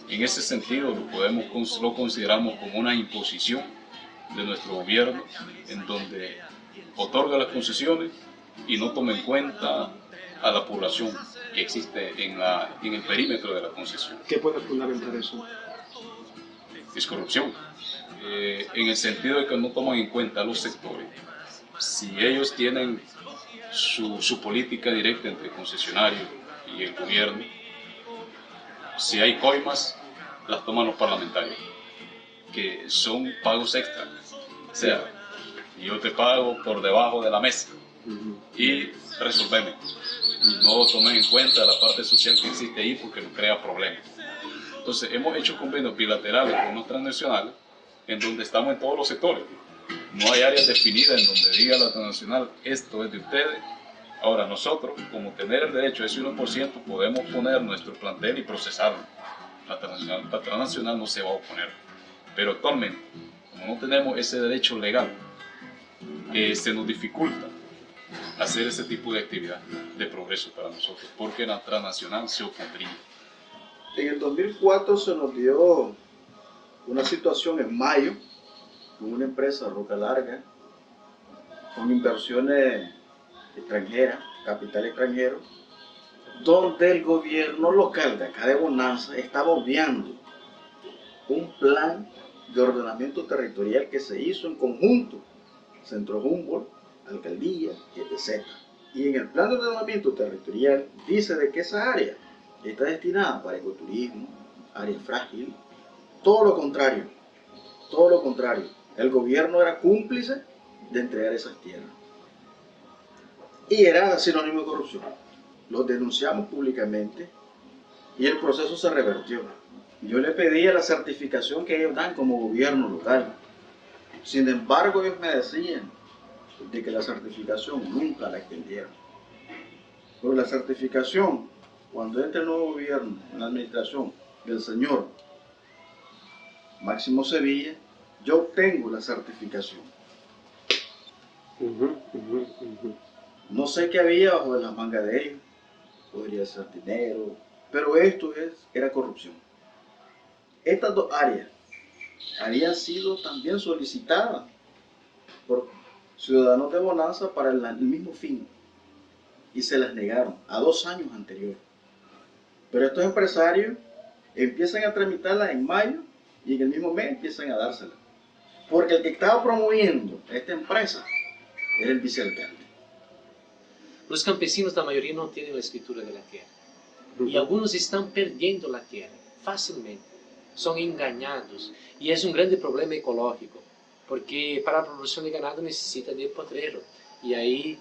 En ese sentido lo consideramos como una imposición de nuestro gobierno, en donde otorga las concesiones y no toma en cuenta a la población que existe en el perímetro de la concesión. ¿Qué puede fundamentar eso? Es corrupción, en el sentido de que no toman en cuenta a los sectores. Si ellos tienen su política directa entre el concesionario y el gobierno, si hay coimas, las toman los parlamentarios, que son pagos extra. O sea, yo te pago por debajo de la mesa y resolveme. No tomen en cuenta la parte social que existe ahí porque nos crea problemas. Entonces, hemos hecho convenios bilaterales con los transnacionales en donde estamos en todos los sectores. No hay áreas definidas en donde diga la transnacional, esto es de ustedes. Ahora, nosotros, como tener el derecho a ese 1%, podemos poner nuestro plantel y procesarlo. La transnacional no se va a oponer. Pero actualmente, como no tenemos ese derecho legal, se nos dificulta hacer ese tipo de actividad de progreso para nosotros, porque la transnacional se opondría. En el 2004 se nos dio una situación en mayo con una empresa Roca Larga, con inversiones extranjeras, capital extranjero, donde el gobierno local de acá de Bonanza estaba obviando un plan de ordenamiento territorial que se hizo en conjunto, Centro Humboldt, Alcaldía y etc. Y en el plan de ordenamiento territorial dice de que esa área está destinada para ecoturismo, área frágil, todo lo contrario, todo lo contrario. El gobierno era cómplice de entregar esas tierras. Y era sinónimo de corrupción. Lo denunciamos públicamente y el proceso se revertió. Yo le pedía la certificación que ellos dan como gobierno local. Sin embargo, ellos me decían de que la certificación nunca la extendieron. Pero la certificación, cuando entre el nuevo gobierno en la administración del señor Máximo Sevilla, yo obtengo la certificación. No sé qué había bajo de las mangas de ellos, podría ser dinero, pero esto era corrupción. Estas dos áreas habían sido también solicitadas por ciudadanos de Bonanza para el mismo fin y se las negaron a 2 años anteriores. Pero estos empresarios empiezan a tramitarlas en mayo y en el mismo mes empiezan a dárselas. Porque el que estaba promoviendo esta empresa era el vicealcalde. Los campesinos, la mayoría, no tienen la escritura de la tierra. Y algunos están perdiendo la tierra fácilmente. Son engañados. Y es un grande problema ecológico. Porque para la producción de ganado necesita de potrero. Y ahí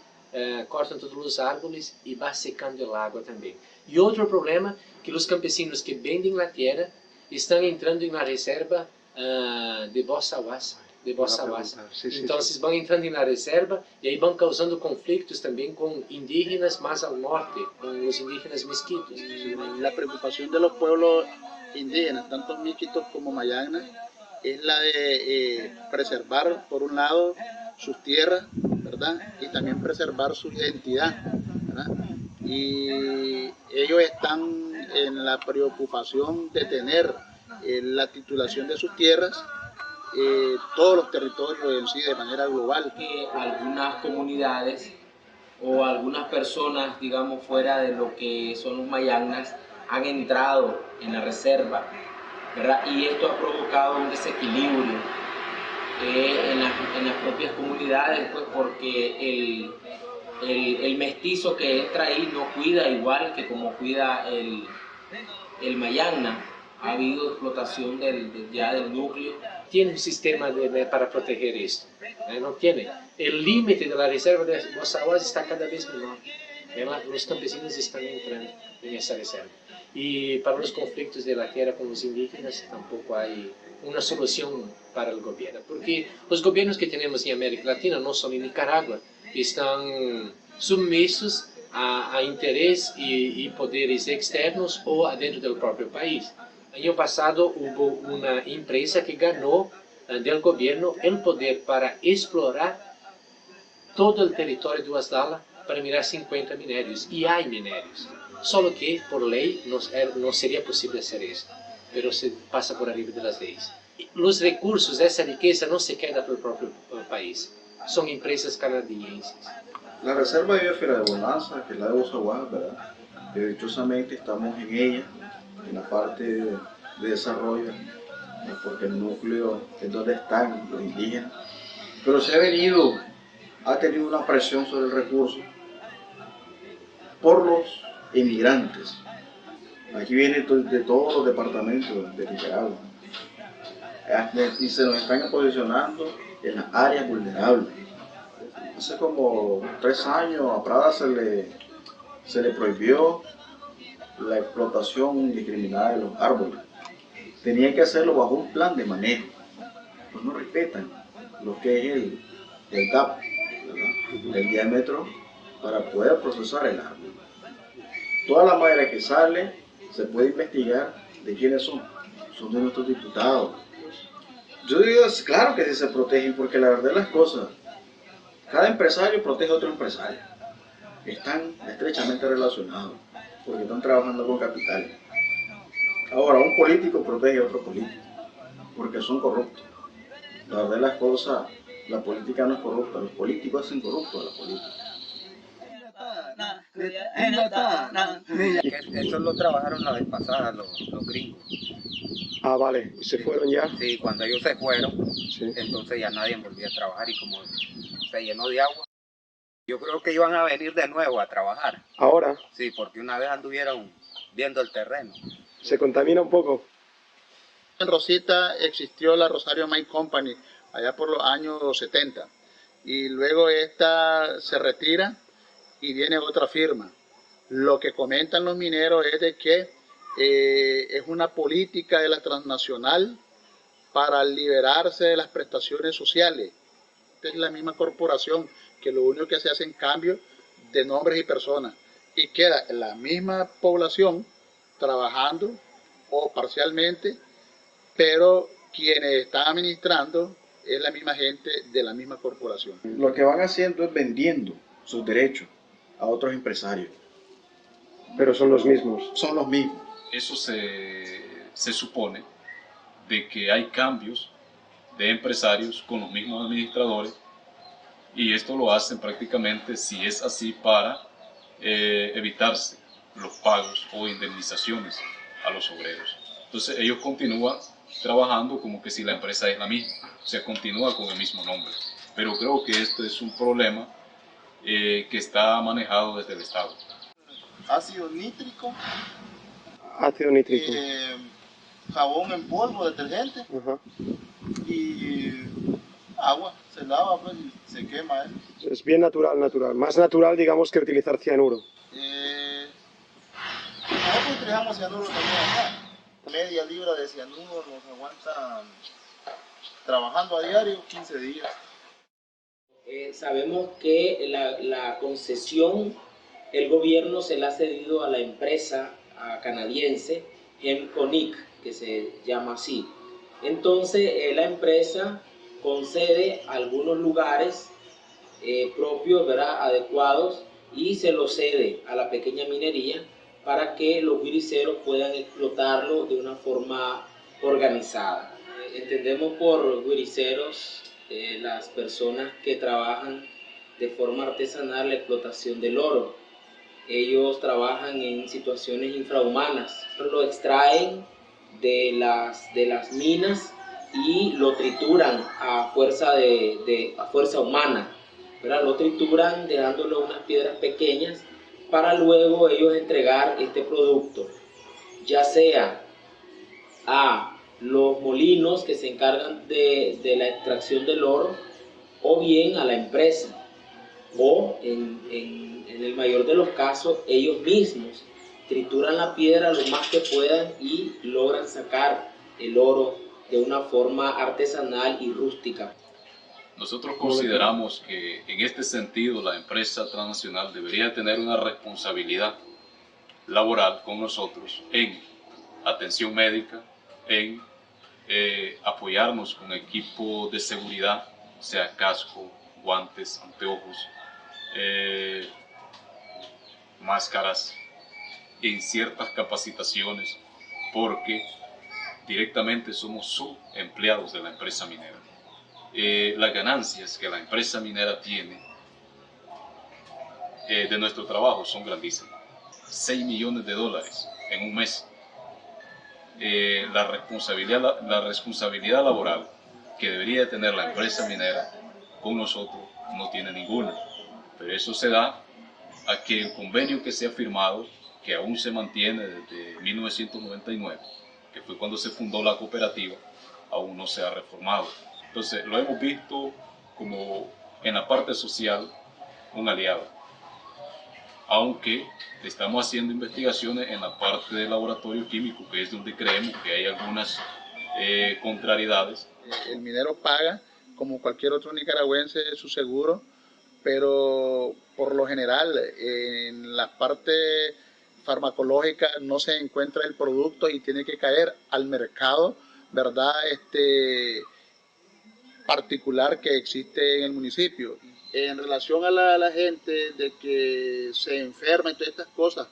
cortan todos los árboles y va secando el agua también. Y otro problema, que los campesinos que venden la tierra están entrando en la reserva de Bossa Huasa. Entonces van entrando en la reserva y ahí van causando conflictos también con indígenas más al norte, con los indígenas misquitos. La preocupación de los pueblos indígenas, tanto misquitos como mayanas, es la de preservar, por un lado, sus tierras, ¿verdad? Y también preservar su identidad, ¿verdad? Y ellos están en la preocupación de tener la titulación de sus tierras, todos los territorios en sí de manera global. Que algunas comunidades o algunas personas, digamos, fuera de lo que son los mayagnas, han entrado en la reserva, ¿verdad? Y esto ha provocado un desequilibrio en las propias comunidades, pues, porque el mestizo que entra ahí no cuida igual que como cuida el mayagna. Ha habido explotación ya del núcleo. Tiene un sistema para proteger esto, no tiene. El límite de la reserva de los aguas está cada vez menor. Los campesinos están entrando en esa reserva. Y para los conflictos de la tierra con los indígenas tampoco hay una solución para el gobierno, porque los gobiernos que tenemos en América Latina, no solo en Nicaragua, están sumisos a interés y poderes externos o adentro del propio país. Año pasado hubo una empresa que ganó del gobierno el poder para explorar todo el territorio de Guasdala para mirar 50 minérios, y hay minérios, solo que por ley no sería posible hacer eso, pero se pasa por arriba de las leyes. Los recursos de esa riqueza no se quedan para el propio país, son empresas canadienses. La reserva de biosfera de Bonanza, que es la de Bozaguá, ¿verdad? Dichosamente estamos en ella, en la parte de desarrollo, porque el núcleo es donde están los indígenas, pero ha tenido una presión sobre el recurso por los inmigrantes. Aquí vienen de todos los departamentos de Nicaragua y se nos están posicionando en las áreas vulnerables. Hace como 3 años a Prada se le prohibió la explotación indiscriminada de los árboles. Tenían que hacerlo bajo un plan de manejo. Pues no respetan lo que es el gap, ¿verdad? El diámetro para poder procesar el árbol. Toda la madera que sale se puede investigar de quiénes son. Son de nuestros diputados. Yo digo, claro que sí se protegen, porque la verdad de las cosas, cada empresario protege a otro empresario. Están estrechamente relacionados, porque están trabajando con capital. Ahora, un político protege a otro político, porque son corruptos. La verdad de las cosas, la política no es corrupta, los políticos hacen corrupto a la política. Eso lo trabajaron la vez pasada los gringos. Ah, vale, ¿y se fueron ya? Sí, cuando ellos se fueron, entonces ya nadie volvió a trabajar y como se llenó de agua, yo creo que iban a venir de nuevo a trabajar. ¿Ahora? Sí, porque una vez anduvieron viendo el terreno. ¿Se contamina un poco? En Rosita existió la Rosario Mine Company allá por los años 70 y luego esta se retira y viene otra firma. Lo que comentan los mineros es de que es una política de la transnacional para liberarse de las prestaciones sociales. Esta es la misma corporación que lo único que se hace en cambio de nombres y personas y queda la misma población trabajando o parcialmente, pero quienes están administrando es la misma gente de la misma corporación. Lo que van haciendo es vendiendo sus derechos a otros empresarios. Pero son los mismos. Son los mismos. Eso se supone de que hay cambios de empresarios con los mismos administradores y esto lo hacen prácticamente, si es así, para evitarse los pagos o indemnizaciones a los obreros. Entonces ellos continúan trabajando como que si la empresa es la misma, o sea, continúa con el mismo nombre. Pero creo que esto es un problema que está manejado desde el Estado. Ácido nítrico. Ácido nítrico. Jabón en polvo, detergente. Y agua, se lava pues, y se quema. Es bien natural. Más natural, digamos, que utilizar cianuro. Nosotros utilizamos cianuro también acá. Media libra de cianuro nos aguanta trabajando a diario 15 días. Sabemos que la concesión, el gobierno se la ha cedido a la empresa canadiense Hemconic, que se llama así. Entonces la empresa concede algunos lugares propios, ¿verdad?, adecuados, y se los cede a la pequeña minería para que los guiriceros puedan explotarlo de una forma organizada. Entendemos por guiriceros las personas que trabajan de forma artesanal la explotación del oro. Ellos trabajan en situaciones infrahumanas, lo extraen de las minas y lo trituran a fuerza, a fuerza humana, ¿verdad? Lo trituran dejándolo unas piedras pequeñas para luego ellos entregar este producto, ya sea a los molinos que se encargan de la extracción del oro, o bien a la empresa, o en el mayor de los casos ellos mismos trituran la piedra lo más que puedan y logran sacar el oro de una forma artesanal y rústica. Nosotros consideramos que en este sentido la empresa transnacional debería tener una responsabilidad laboral con nosotros en atención médica, en apoyarnos con equipo de seguridad, o sea, casco, guantes, anteojos, máscaras, en ciertas capacitaciones, porque directamente somos subempleados de la empresa minera. Las ganancias que la empresa minera tiene de nuestro trabajo son grandísimas. 6 millones de dólares en un mes. La responsabilidad laboral que debería tener la empresa minera con nosotros no tiene ninguna. Pero eso se da a que el convenio que se ha firmado, que aún se mantiene desde 1999, que fue cuando se fundó la cooperativa, aún no se ha reformado. Entonces lo hemos visto como en la parte social un aliado, aunque estamos haciendo investigaciones en la parte del laboratorio químico, que es donde creemos que hay algunas contrariedades. El minero paga, como cualquier otro nicaragüense, su seguro, pero por lo general en la parte farmacológica no se encuentra el producto y tiene que caer al mercado, ¿verdad? Particular que existe en el municipio. En relación a la gente de que se enferma y todas estas cosas,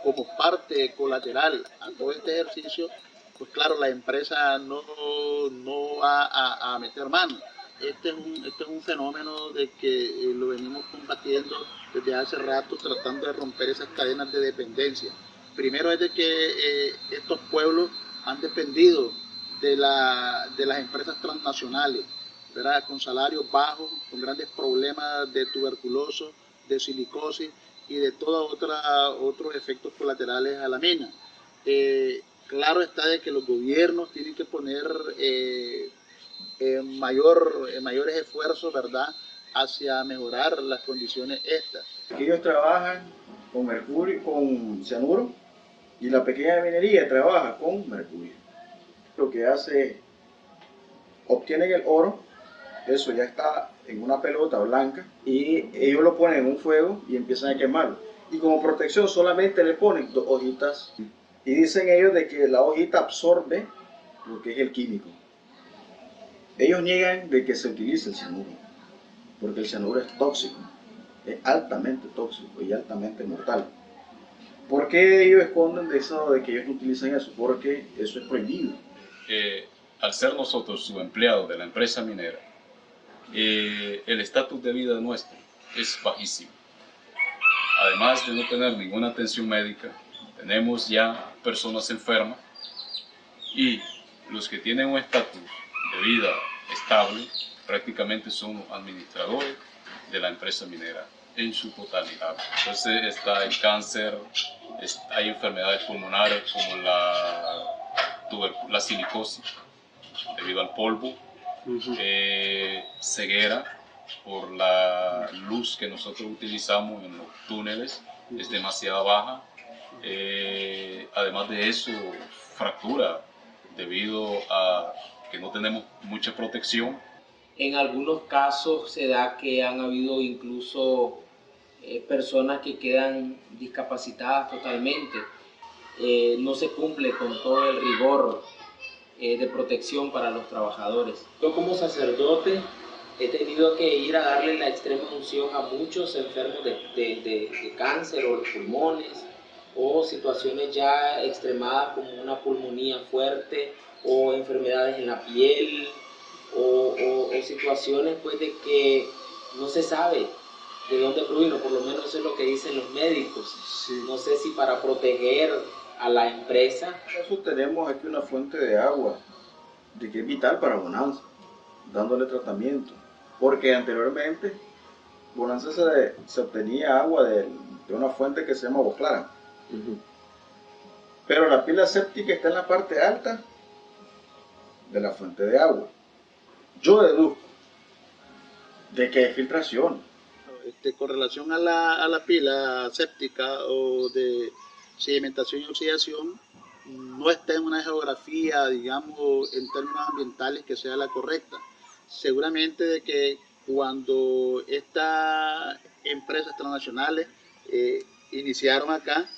como parte colateral a todo este ejercicio, pues claro, la empresa no va a meter mano. Este es un fenómeno de que lo venimos combatiendo desde hace rato, tratando de romper esas cadenas de dependencia. Primero es de que estos pueblos han dependido de las empresas transnacionales, ¿verdad? Con salarios bajos, con grandes problemas de tuberculosis, de silicosis y de todos otros efectos colaterales a la mina. Claro está de que los gobiernos tienen que poner mayores esfuerzos, ¿verdad?, hacia mejorar las condiciones estas. Ellos trabajan con mercurio, con cianuro, y la pequeña minería trabaja con mercurio. Lo que hace es, obtienen el oro, eso ya está en una pelota blanca, y ellos lo ponen en un fuego y empiezan a quemarlo. Y como protección solamente le ponen 2 hojitas, y dicen ellos de que la hojita absorbe lo que es el químico. Ellos niegan de que se utilice el cianuro, porque el cianuro es tóxico, es altamente tóxico y altamente mortal. ¿Por qué ellos esconden de eso, de que ellos no utilizan eso? Porque eso es prohibido. Al ser nosotros subempleados de la empresa minera, el estatus de vida nuestro es bajísimo. Además de no tener ninguna atención médica, tenemos ya personas enfermas, y los que tienen un estatus de vida estable prácticamente son administradores de la empresa minera en su totalidad. Entonces está el cáncer, hay enfermedades pulmonares como la silicosis debido al polvo, ceguera por la luz que nosotros utilizamos en los túneles, es demasiado baja. Además de eso, fractura debido a que no tenemos mucha protección. En algunos casos se da que han habido incluso personas que quedan discapacitadas totalmente. No se cumple con todo el rigor de protección para los trabajadores. Yo como sacerdote he tenido que ir a darle la extrema unción a muchos enfermos de cáncer o de pulmones, o situaciones ya extremadas como una pulmonía fuerte o enfermedades en la piel, o situaciones pues de que no se sabe de dónde provino, por lo menos eso es lo que dicen los médicos. Sí. No sé si para proteger a la empresa. Nosotros tenemos aquí una fuente de agua de que es vital para Bonanza, dándole tratamiento, porque anteriormente Bonanza se obtenía agua de una fuente que se llama Agua Clara. Pero la pila séptica está en la parte alta de la fuente de agua. Yo deduzco de que hay filtración. Con relación a la pila séptica o de sedimentación y oxidación, no está en una geografía, digamos, en términos ambientales que sea la correcta. Seguramente de que cuando estas empresas transnacionales iniciaron acá,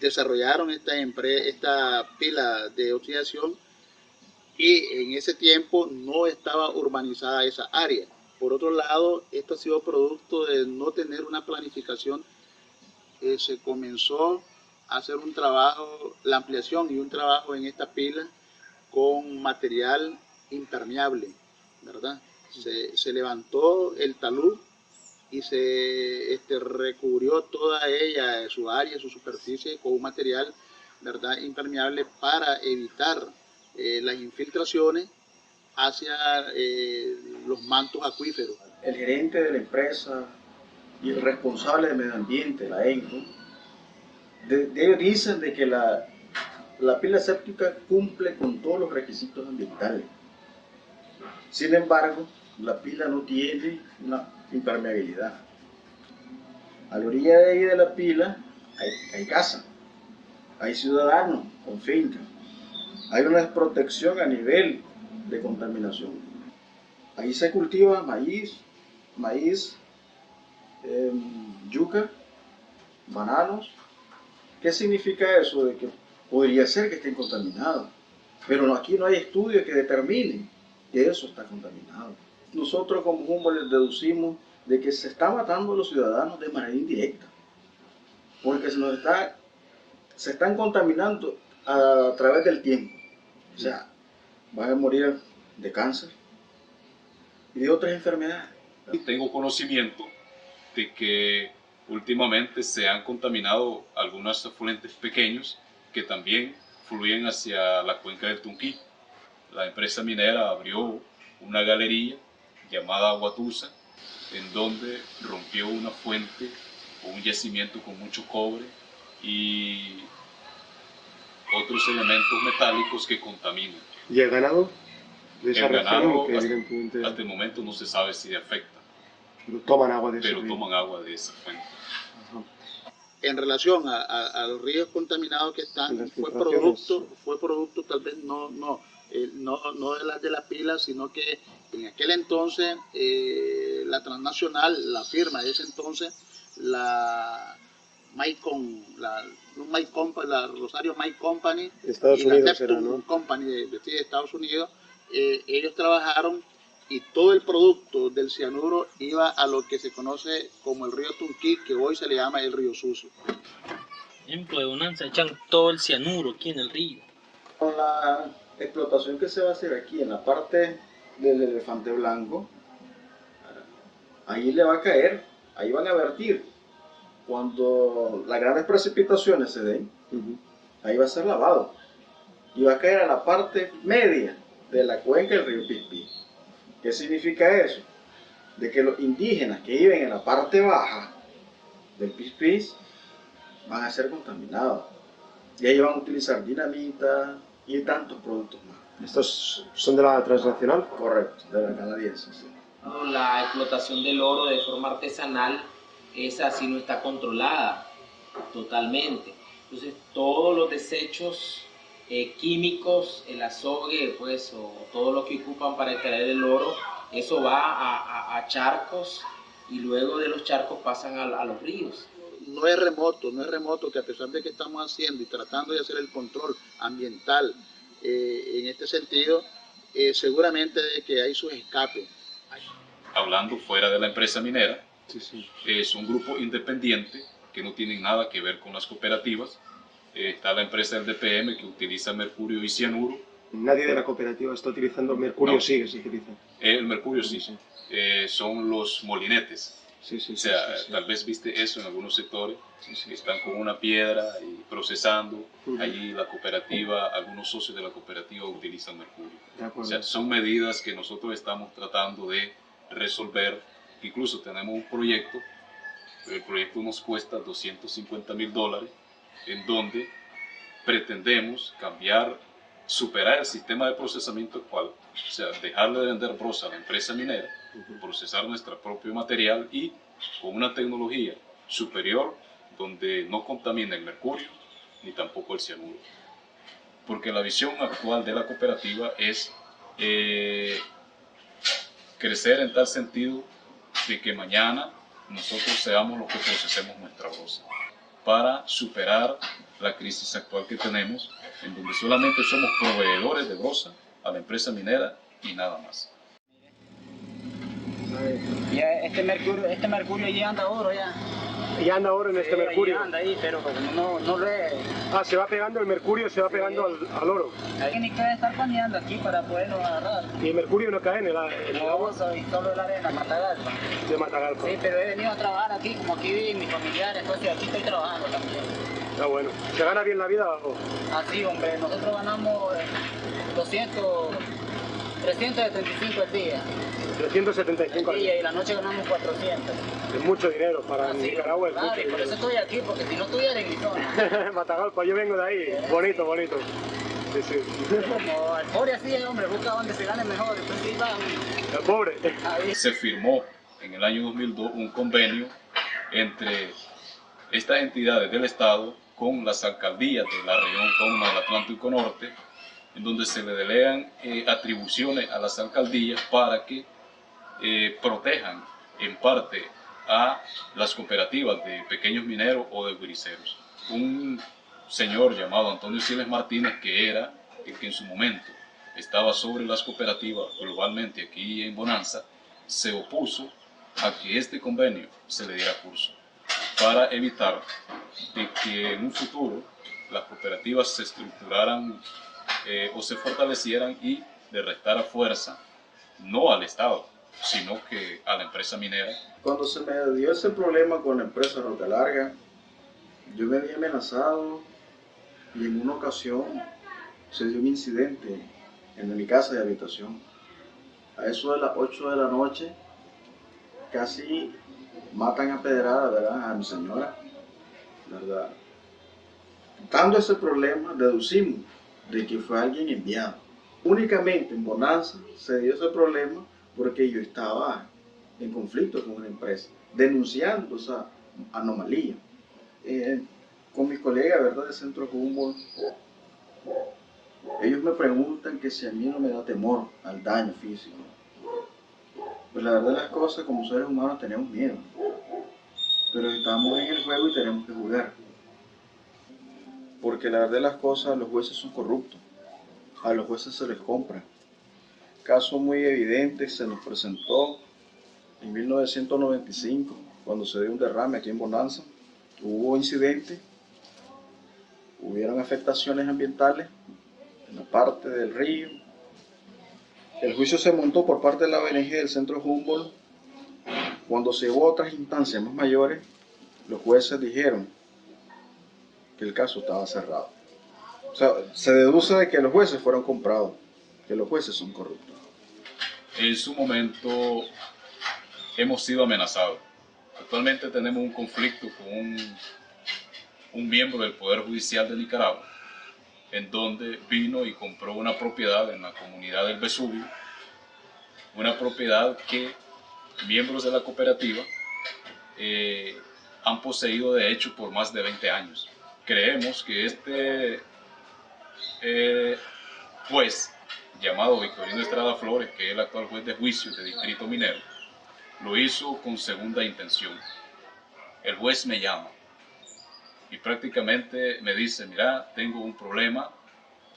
desarrollaron esta pila de oxidación y en ese tiempo no estaba urbanizada esa área. Por otro lado, esto ha sido producto de no tener una planificación. Se comenzó a hacer un trabajo, la ampliación y un trabajo en esta pila con material impermeable, ¿verdad? Se levantó el talud y se recubrió toda ella, su área, su superficie, con un material, ¿verdad?, impermeable para evitar las infiltraciones hacia los mantos acuíferos. El gerente de la empresa y el responsable de medio ambiente, la ENCO, ellos dicen de que la pila séptica cumple con todos los requisitos ambientales. Sin embargo, la pila no tiene una impermeabilidad. A la orilla de ahí de la pila hay casa, hay ciudadanos con fincas, hay una desprotección a nivel de contaminación. Ahí se cultiva maíz, yuca, bananos. ¿Qué significa eso? De que podría ser que estén contaminados, pero aquí no hay estudios que determinen que eso está contaminado. Nosotros como Humboldt deducimos de que se está matando a los ciudadanos de manera indirecta, porque se están contaminando a través del tiempo. O sea, van a morir de cáncer y de otras enfermedades. Tengo conocimiento de que últimamente se han contaminado algunos afluentes pequeños que también fluyen hacia la cuenca del Tunquí. La empresa minera abrió una galería llamada Aguatusa, en donde rompió una fuente o un yacimiento con mucho cobre y otros elementos metálicos que contaminan. ¿Y el ganado? El ganado hasta el momento no se sabe si afecta. Pero toman agua de ese Pero toman agua de esa fuente. En relación a los ríos contaminados que están, fue producto tal vez no de la pila, sino que en aquel entonces la transnacional, la firma de ese entonces, la Rosario Mine Company Estados y Unidos la Neptune Company de Estados Unidos, ellos trabajaron y todo el producto del cianuro iba a lo que se conoce como el río Tunquí, que hoy se le llama el río Sucio. Ejemplo de Bonanza, echan todo el cianuro aquí en el río. Con la explotación que se va a hacer aquí en la parte del Elefante Blanco, ahí le va a caer, ahí van a vertir. Cuando las grandes precipitaciones se den, ahí va a ser lavado y va a caer a la parte media de la cuenca del río Pispí. ¿Qué significa eso? De que los indígenas que viven en la parte baja del Pispí van a ser contaminados. Y ahí van a utilizar dinamita y tantos productos más. ¿Estos son de la transnacional? Correcto, de la canadiense, sí. La explotación del oro de forma artesanal, esa sí no está controlada totalmente. Entonces todos los desechos químicos, el azogue, pues, o todo lo que ocupan para extraer el oro, eso va a charcos y luego de los charcos pasan a los ríos. No es remoto que a pesar de que estamos haciendo y tratando de hacer el control ambiental en este sentido, seguramente de que hay sus escapes. Hablando fuera de la empresa minera, es un grupo independiente que no tiene nada que ver con las cooperativas. Está la empresa del DPM que utiliza mercurio y cianuro Nadie de la cooperativa está utilizando el mercurio, No. sí que se utiliza. El mercurio sí, son los molinetes. Sí, o sea, tal vez viste eso en algunos sectores, que están con una piedra y procesando. Allí la cooperativa, algunos socios de la cooperativa utilizan mercurio. O sea, son medidas que nosotros estamos tratando de resolver. Incluso tenemos un proyecto, pero el proyecto nos cuesta $250,000, en donde pretendemos superar el sistema de procesamiento actual, o sea, dejarle de vender brosa a la empresa minera, procesar nuestro propio material y con una tecnología superior donde no contamina el mercurio ni tampoco el cianuro. Porque la visión actual de la cooperativa es crecer en tal sentido de que mañana nosotros seamos los que procesemos nuestra brosa, para superar la crisis actual que tenemos, en donde solamente somos proveedores de brosa a la empresa minera y nada más. Ya este mercurio ya anda oro ya. Ya anda oro en este mercurio. Ya anda ahí, pero como no lo es. Ah, se va pegando el mercurio, se va pegando al oro. Hay que ni que estar paneando aquí para poderlo agarrar. ¿Y el mercurio no cae en el agua? No, solo la arena, Matagalpa. De Matagalpa. Sí, pero he venido a trabajar aquí, como aquí viven mis familiares, entonces aquí estoy trabajando también. Ah, bueno. ¿Se gana bien la vida o...? Así, hombre, nosotros ganamos 375 al día. 375 al día. Y la noche ganamos 400. Es mucho dinero para Nicaragua. Claro, es mucho y por eso estoy aquí, porque si no estuviera en Arizona. Matagalpa, yo vengo de ahí. Bonito, bonito. Sí, sí. Como el pobre así es, hombre, busca donde se gane mejor. Entonces sí va. El pobre. Se firmó en el año 2002 un convenio entre estas entidades del Estado con las alcaldías de la región autónoma del Atlántico Norte, en donde se le delegan atribuciones a las alcaldías para que protejan en parte a las cooperativas de pequeños mineros o de guiriceros. Un señor llamado Antonio Siles Martínez, que era el que en su momento estaba sobre las cooperativas globalmente aquí en Bonanza, se opuso a que este convenio se le diera curso, para evitar de que en un futuro las cooperativas se estructuraran o se fortalecieran y le restara fuerza no al Estado, sino que a la empresa minera. Cuando se me dio ese problema con la empresa Roca Larga, yo me había amenazado y en una ocasión se dio un incidente en mi casa de habitación. A eso de las 8 de la noche casi matan a pedrada, ¿verdad?, a mi señora, ¿verdad? Dando ese problema, deducimos de que fue alguien enviado. Únicamente en Bonanza se dio ese problema porque yo estaba en conflicto con una empresa, denunciando esa anomalía. Con mis colegas, ¿verdad?, del Centro Humboldt, ellos me preguntan que si a mí no me da temor al daño físico. Pues la verdad de las cosas, como seres humanos tenemos miedo, pero estamos en el juego y tenemos que jugar. Porque la verdad de las cosas, los jueces son corruptos, a los jueces se les compra. Caso muy evidente se nos presentó en 1995, cuando se dio un derrame aquí en Bonanza. Hubo incidentes, hubieron afectaciones ambientales en la parte del río. El juicio se montó por parte de la ONG del Centro Humboldt. Cuando se llevó a otras instancias más mayores, los jueces dijeron que el caso estaba cerrado. O sea, se deduce de que los jueces fueron comprados, que los jueces son corruptos. En su momento hemos sido amenazados. Actualmente tenemos un conflicto con un miembro del Poder Judicial de Nicaragua, en donde vino y compró una propiedad en la comunidad del Vesubio, una propiedad que miembros de la cooperativa han poseído de hecho por más de 20 años. Creemos que este juez, llamado Victorino Estrada Flores, que es el actual juez de juicio de Distrito Minero, lo hizo con segunda intención. El juez me llama y prácticamente me dice: mira, tengo un problema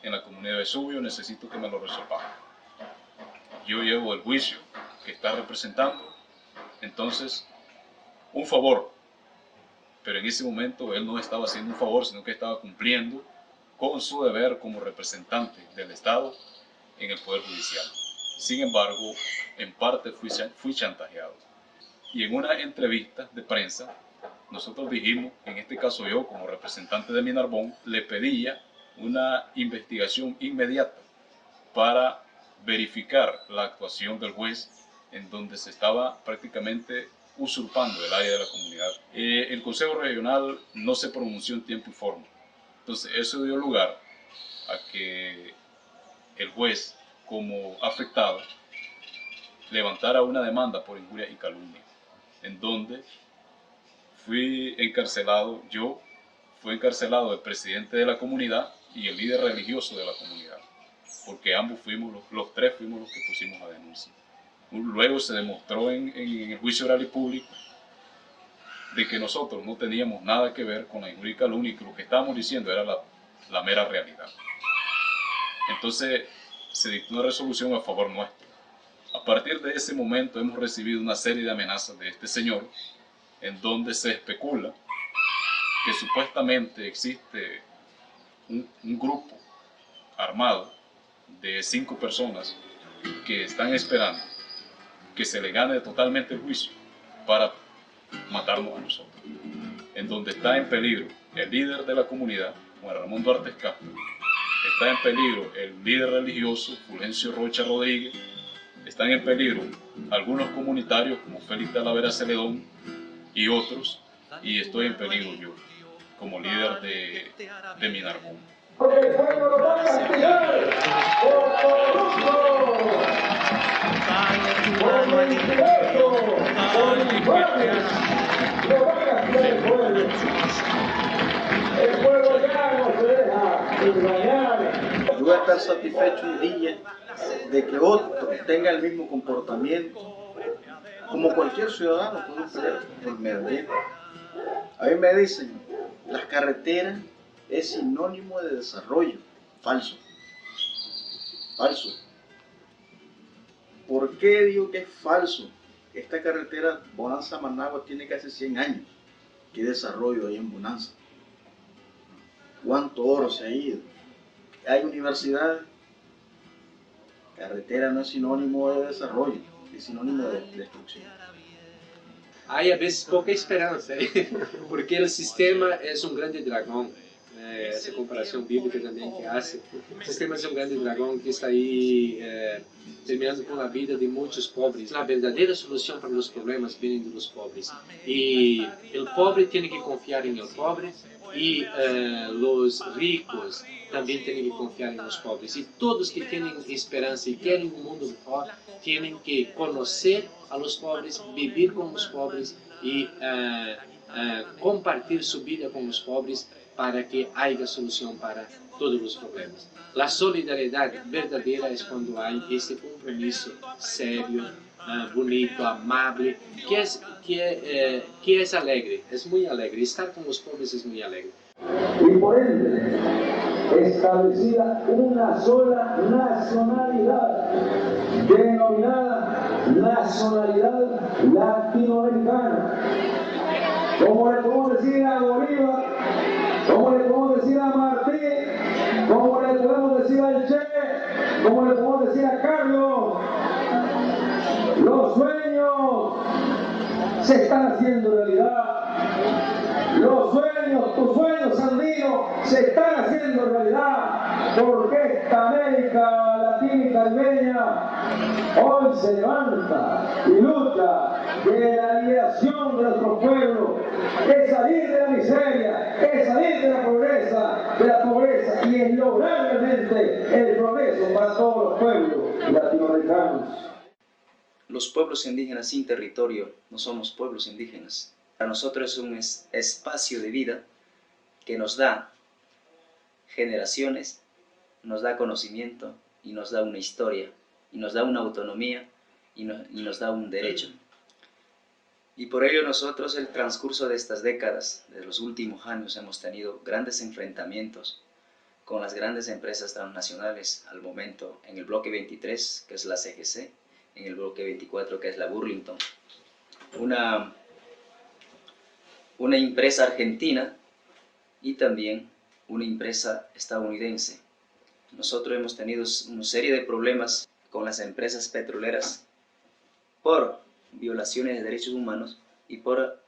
en la comunidad de Vesubio, necesito que me lo resolvan. Yo llevo el juicio que está representando, entonces, un favor. Pero en ese momento él no estaba haciendo un favor, sino que estaba cumpliendo con su deber como representante del Estado en el Poder Judicial. Sin embargo, en parte fui chantajeado. Y en una entrevista de prensa, nosotros dijimos, en este caso yo como representante de Minarbón, le pedía una investigación inmediata para verificar la actuación del juez en donde se estaba prácticamente usurpando el área de la comunidad. El Consejo Regional no se pronunció en tiempo y forma. Entonces eso dio lugar a que el juez, como afectado, levantara una demanda por injuria y calumnia, en donde fui encarcelado yo, fue encarcelado el presidente de la comunidad y el líder religioso de la comunidad, porque ambos fuimos, los tres fuimos los que pusimos la denuncia. Luego se demostró en el juicio oral y público de que nosotros no teníamos nada que ver con la injuria y calumnia y que lo que estábamos diciendo era la mera realidad. Entonces se dictó una resolución a favor nuestro. A partir de ese momento hemos recibido una serie de amenazas de este señor en donde se especula que supuestamente existe un grupo armado de 5 personas que están esperando que se le gane totalmente el juicio para matarnos a nosotros, en donde está en peligro el líder de la comunidad, Juan Ramón Duarte Castro, está en peligro el líder religioso, Fulgencio Rocha Rodríguez, están en peligro algunos comunitarios como Félix Talavera Celedón y otros, y estoy en peligro yo, como líder de Minarbón. Yo voy a estar satisfecho un día de que otro tenga el mismo comportamiento como cualquier ciudadano puede pelear por el medio ambiente. A mí me dicen, las carreteras es sinónimo de desarrollo. Falso. Falso. ¿Por qué digo que es falso? Esta carretera Bonanza-Managua tiene casi 100 años. ¿Qué desarrollo hay en Bonanza? ¿Cuánto oro se ha ido? Hay universidades. Carretera no es sinónimo de desarrollo, es sinónimo de destrucción. Hay a veces poca esperanza, porque el sistema es un grande dragón. Esa comparación bíblica también que hace. El sistema es un grande dragón que está ahí terminando con la vida de muchos pobres. La verdadera solución para los problemas viene de los pobres. Y el pobre tiene que confiar en el pobre y los ricos también tienen que confiar en los pobres. Y todos que tienen esperanza y quieren un mundo mejor tienen que conocer a los pobres, vivir con los pobres y compartir su vida con los pobres para que haya solución para todos los problemas. La solidaridad verdadera es cuando hay ese compromiso serio, bonito, amable, que es alegre, es muy alegre. Estar con los pobres es muy alegre. Y por ende, establecida una sola nacionalidad, denominada nacionalidad latinoamericana. Como le podemos decir a Bolívar, como le podemos decir a Martí, como le podemos decir al Che, como le podemos decir a Carlos, los sueños se están haciendo realidad. Los sueños, tus sueños andinos, se están haciendo realidad, porque esta América Latina y Caribeña hoy se levanta y lucha de la liberación de nuestro pueblo, es salir de la miseria, es salir de la pobreza y es lograr realmente el progreso para todos los pueblos latinoamericanos. Los pueblos indígenas sin territorio no somos pueblos indígenas. Para nosotros es un espacio de vida que nos da generaciones, nos da conocimiento y nos da una historia, y nos da una autonomía y nos da un derecho. Y por ello nosotros, el transcurso de estas décadas, de los últimos años, hemos tenido grandes enfrentamientos con las grandes empresas transnacionales al momento, en el bloque 23, que es la CGC, en el bloque 24, que es la Burlington, una empresa argentina y también una empresa estadounidense. Nosotros hemos tenido una serie de problemas con las empresas petroleras por violaciones de derechos humanos y por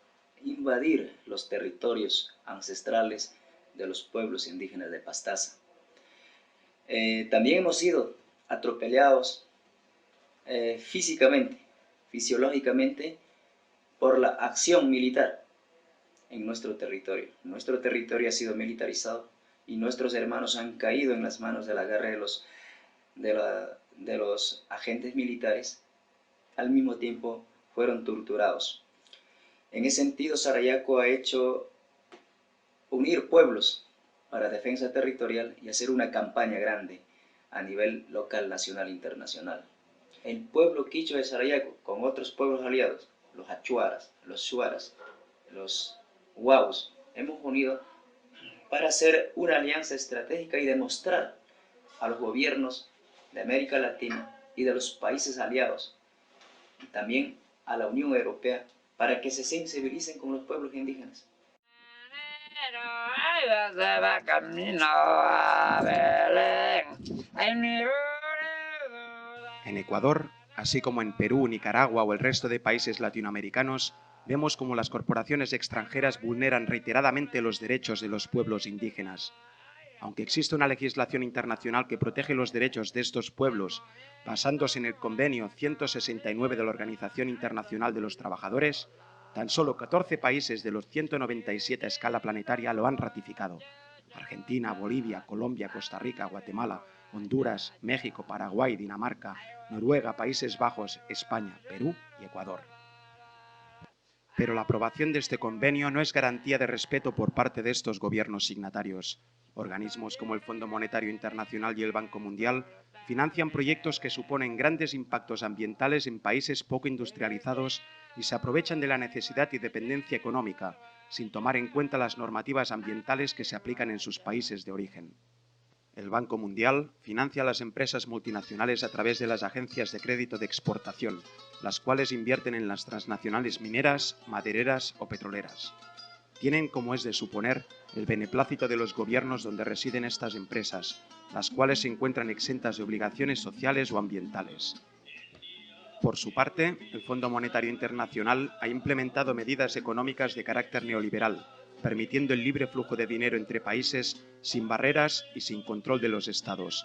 invadir los territorios ancestrales de los pueblos indígenas de Pastaza. También hemos sido atropellados físicamente, fisiológicamente, por la acción militar en nuestro territorio. Nuestro territorio ha sido militarizado y nuestros hermanos han caído en las manos de la guerra de los agentes militares. Al mismo tiempo fueron torturados. En ese sentido, Sarayaco ha hecho unir pueblos para defensa territorial y hacer una campaña grande a nivel local, nacional e internacional. El pueblo quichua de Sarayaco, con otros pueblos aliados, los achuaras, los shuaras, los huaus, hemos unido para hacer una alianza estratégica y demostrar a los gobiernos de América Latina y de los países aliados, y también a la Unión Europea, para que se sensibilicen con los pueblos indígenas. En Ecuador, así como en Perú, Nicaragua o el resto de países latinoamericanos, vemos como las corporaciones extranjeras vulneran reiteradamente los derechos de los pueblos indígenas. Aunque existe una legislación internacional que protege los derechos de estos pueblos, basándose en el Convenio 169 de la Organización Internacional de los Trabajadores, tan solo 14 países de los 197 a escala planetaria lo han ratificado. Argentina, Bolivia, Colombia, Costa Rica, Guatemala, Honduras, México, Paraguay, Dinamarca, Noruega, Países Bajos, España, Perú y Ecuador. Pero la aprobación de este convenio no es garantía de respeto por parte de estos gobiernos signatarios. Organismos como el Fondo Monetario Internacional y el Banco Mundial financian proyectos que suponen grandes impactos ambientales en países poco industrializados y se aprovechan de la necesidad y dependencia económica, sin tomar en cuenta las normativas ambientales que se aplican en sus países de origen. El Banco Mundial financia a las empresas multinacionales a través de las agencias de crédito de exportación, las cuales invierten en las transnacionales mineras, madereras o petroleras. Tienen, como es de suponer, el beneplácito de los gobiernos donde residen estas empresas, las cuales se encuentran exentas de obligaciones sociales o ambientales. Por su parte, el Fondo Monetario Internacional ha implementado medidas económicas de carácter neoliberal, permitiendo el libre flujo de dinero entre países sin barreras y sin control de los estados.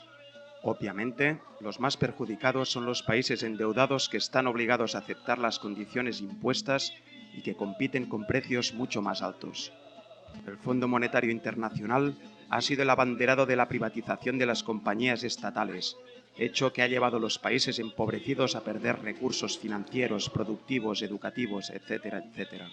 Obviamente, los más perjudicados son los países endeudados que están obligados a aceptar las condiciones impuestas y que compiten con precios mucho más altos. El Fondo Monetario Internacional ha sido el abanderado de la privatización de las compañías estatales, hecho que ha llevado a los países empobrecidos a perder recursos financieros, productivos, educativos, etcétera, etcétera.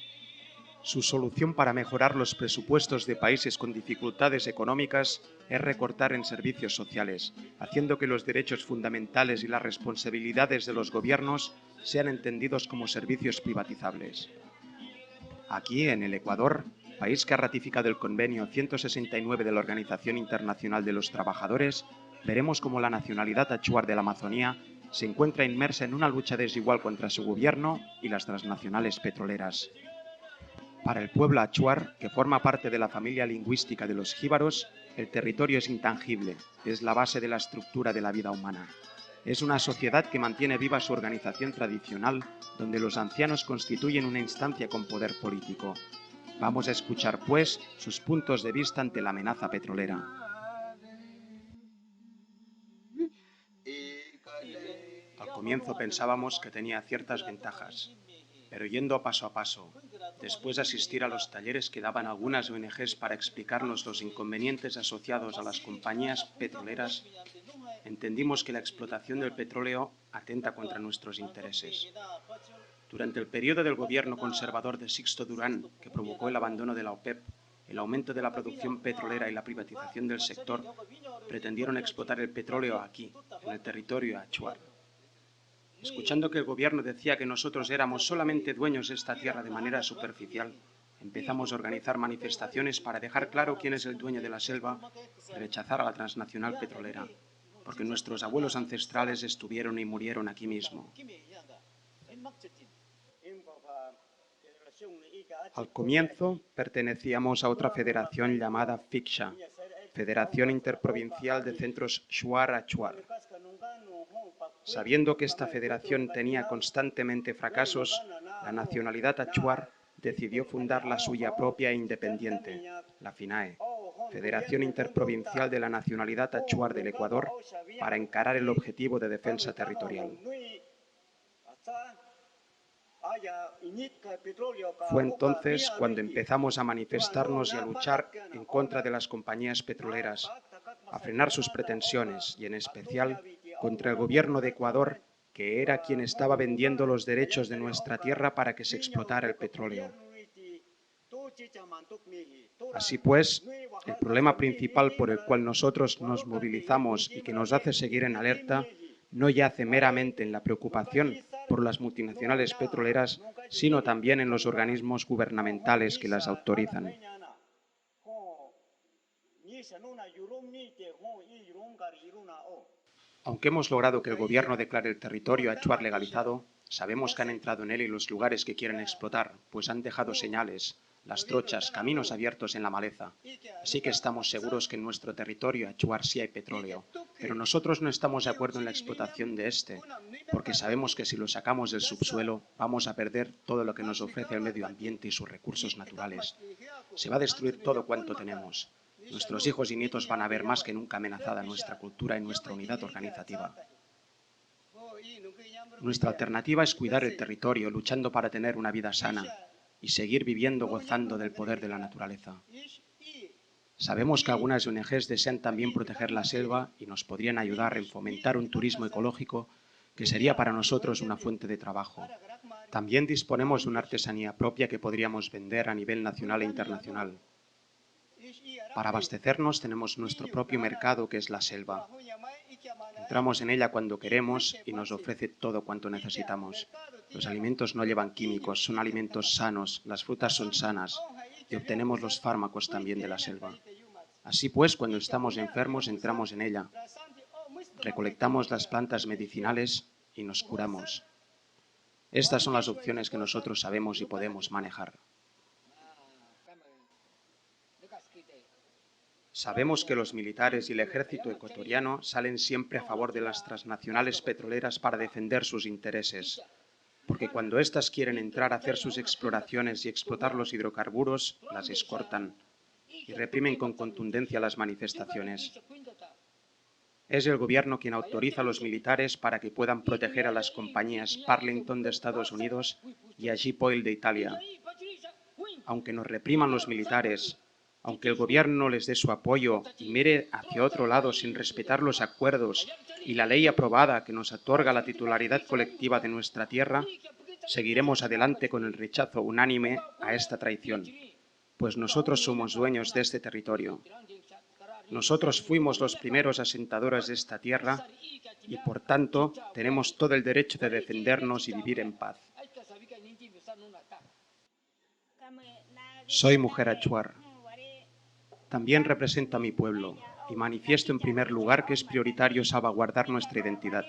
Su solución para mejorar los presupuestos de países con dificultades económicas es recortar en servicios sociales, haciendo que los derechos fundamentales y las responsabilidades de los gobiernos sean entendidos como servicios privatizables. Aquí, en el Ecuador, país que ha ratificado el Convenio 169 de la Organización Internacional de los Trabajadores, veremos cómo la nacionalidad achuar de la Amazonía se encuentra inmersa en una lucha desigual contra su gobierno y las transnacionales petroleras. Para el pueblo achuar, que forma parte de la familia lingüística de los jíbaros, el territorio es intangible, es la base de la estructura de la vida humana. Es una sociedad que mantiene viva su organización tradicional, donde los ancianos constituyen una instancia con poder político. Vamos a escuchar, pues, sus puntos de vista ante la amenaza petrolera. Al comienzo pensábamos que tenía ciertas ventajas, pero yendo paso a paso, después de asistir a los talleres que daban algunas ONGs para explicarnos los inconvenientes asociados a las compañías petroleras, entendimos que la explotación del petróleo atenta contra nuestros intereses. Durante el periodo del gobierno conservador de Sixto Durán, que provocó el abandono de la OPEP, el aumento de la producción petrolera y la privatización del sector, pretendieron explotar el petróleo aquí, en el territorio achuar. Escuchando que el gobierno decía que nosotros éramos solamente dueños de esta tierra de manera superficial, empezamos a organizar manifestaciones para dejar claro quién es el dueño de la selva y rechazar a la transnacional petrolera, porque nuestros abuelos ancestrales estuvieron y murieron aquí mismo. Al comienzo pertenecíamos a otra federación llamada FICSA, Federación Interprovincial de Centros Shuar Achuar. Sabiendo que esta federación tenía constantemente fracasos, la nacionalidad achuar decidió fundar la suya propia e independiente, la FINAE, Federación Interprovincial de la Nacionalidad Achuar del Ecuador, para encarar el objetivo de defensa territorial. Fue entonces cuando empezamos a manifestarnos y a luchar en contra de las compañías petroleras, a frenar sus pretensiones y en especial contra el gobierno de Ecuador, que era quien estaba vendiendo los derechos de nuestra tierra para que se explotara el petróleo. Así pues, el problema principal por el cual nosotros nos movilizamos y que nos hace seguir en alerta no yace meramente en la preocupación por las multinacionales petroleras, sino también en los organismos gubernamentales que las autorizan. Aunque hemos logrado que el gobierno declare el territorio achuar legalizado, sabemos que han entrado en él y los lugares que quieren explotar, pues han dejado señales, las trochas, caminos abiertos en la maleza. Así que estamos seguros que en nuestro territorio achuar sí hay petróleo, pero nosotros no estamos de acuerdo en la explotación de este, porque sabemos que si lo sacamos del subsuelo vamos a perder todo lo que nos ofrece el medio ambiente y sus recursos naturales. Se va a destruir todo cuanto tenemos. Nuestros hijos y nietos van a ver más que nunca amenazada nuestra cultura y nuestra unidad organizativa. Nuestra alternativa es cuidar el territorio, luchando para tener una vida sana y seguir viviendo gozando del poder de la naturaleza. Sabemos que algunas ONGs desean también proteger la selva y nos podrían ayudar en fomentar un turismo ecológico que sería para nosotros una fuente de trabajo. También disponemos de una artesanía propia que podríamos vender a nivel nacional e internacional. Para abastecernos tenemos nuestro propio mercado, que es la selva. Entramos en ella cuando queremos y nos ofrece todo cuanto necesitamos. Los alimentos no llevan químicos, son alimentos sanos, las frutas son sanas y obtenemos los fármacos también de la selva. Así pues, cuando estamos enfermos, entramos en ella. Recolectamos las plantas medicinales y nos curamos. Estas son las opciones que nosotros sabemos y podemos manejar. Sabemos que los militares y el ejército ecuatoriano salen siempre a favor de las transnacionales petroleras para defender sus intereses, porque cuando éstas quieren entrar a hacer sus exploraciones y explotar los hidrocarburos, las escortan y reprimen con contundencia las manifestaciones. Es el gobierno quien autoriza a los militares para que puedan proteger a las compañías Parlington de Estados Unidos y Agip Oil de Italia. Aunque nos repriman los militares, aunque el gobierno les dé su apoyo y mire hacia otro lado sin respetar los acuerdos y la ley aprobada que nos otorga la titularidad colectiva de nuestra tierra, seguiremos adelante con el rechazo unánime a esta traición, pues nosotros somos dueños de este territorio. Nosotros fuimos los primeros asentadores de esta tierra y, por tanto, tenemos todo el derecho de defendernos y vivir en paz. Soy mujer achuar. También represento a mi pueblo y manifiesto en primer lugar que es prioritario salvaguardar nuestra identidad.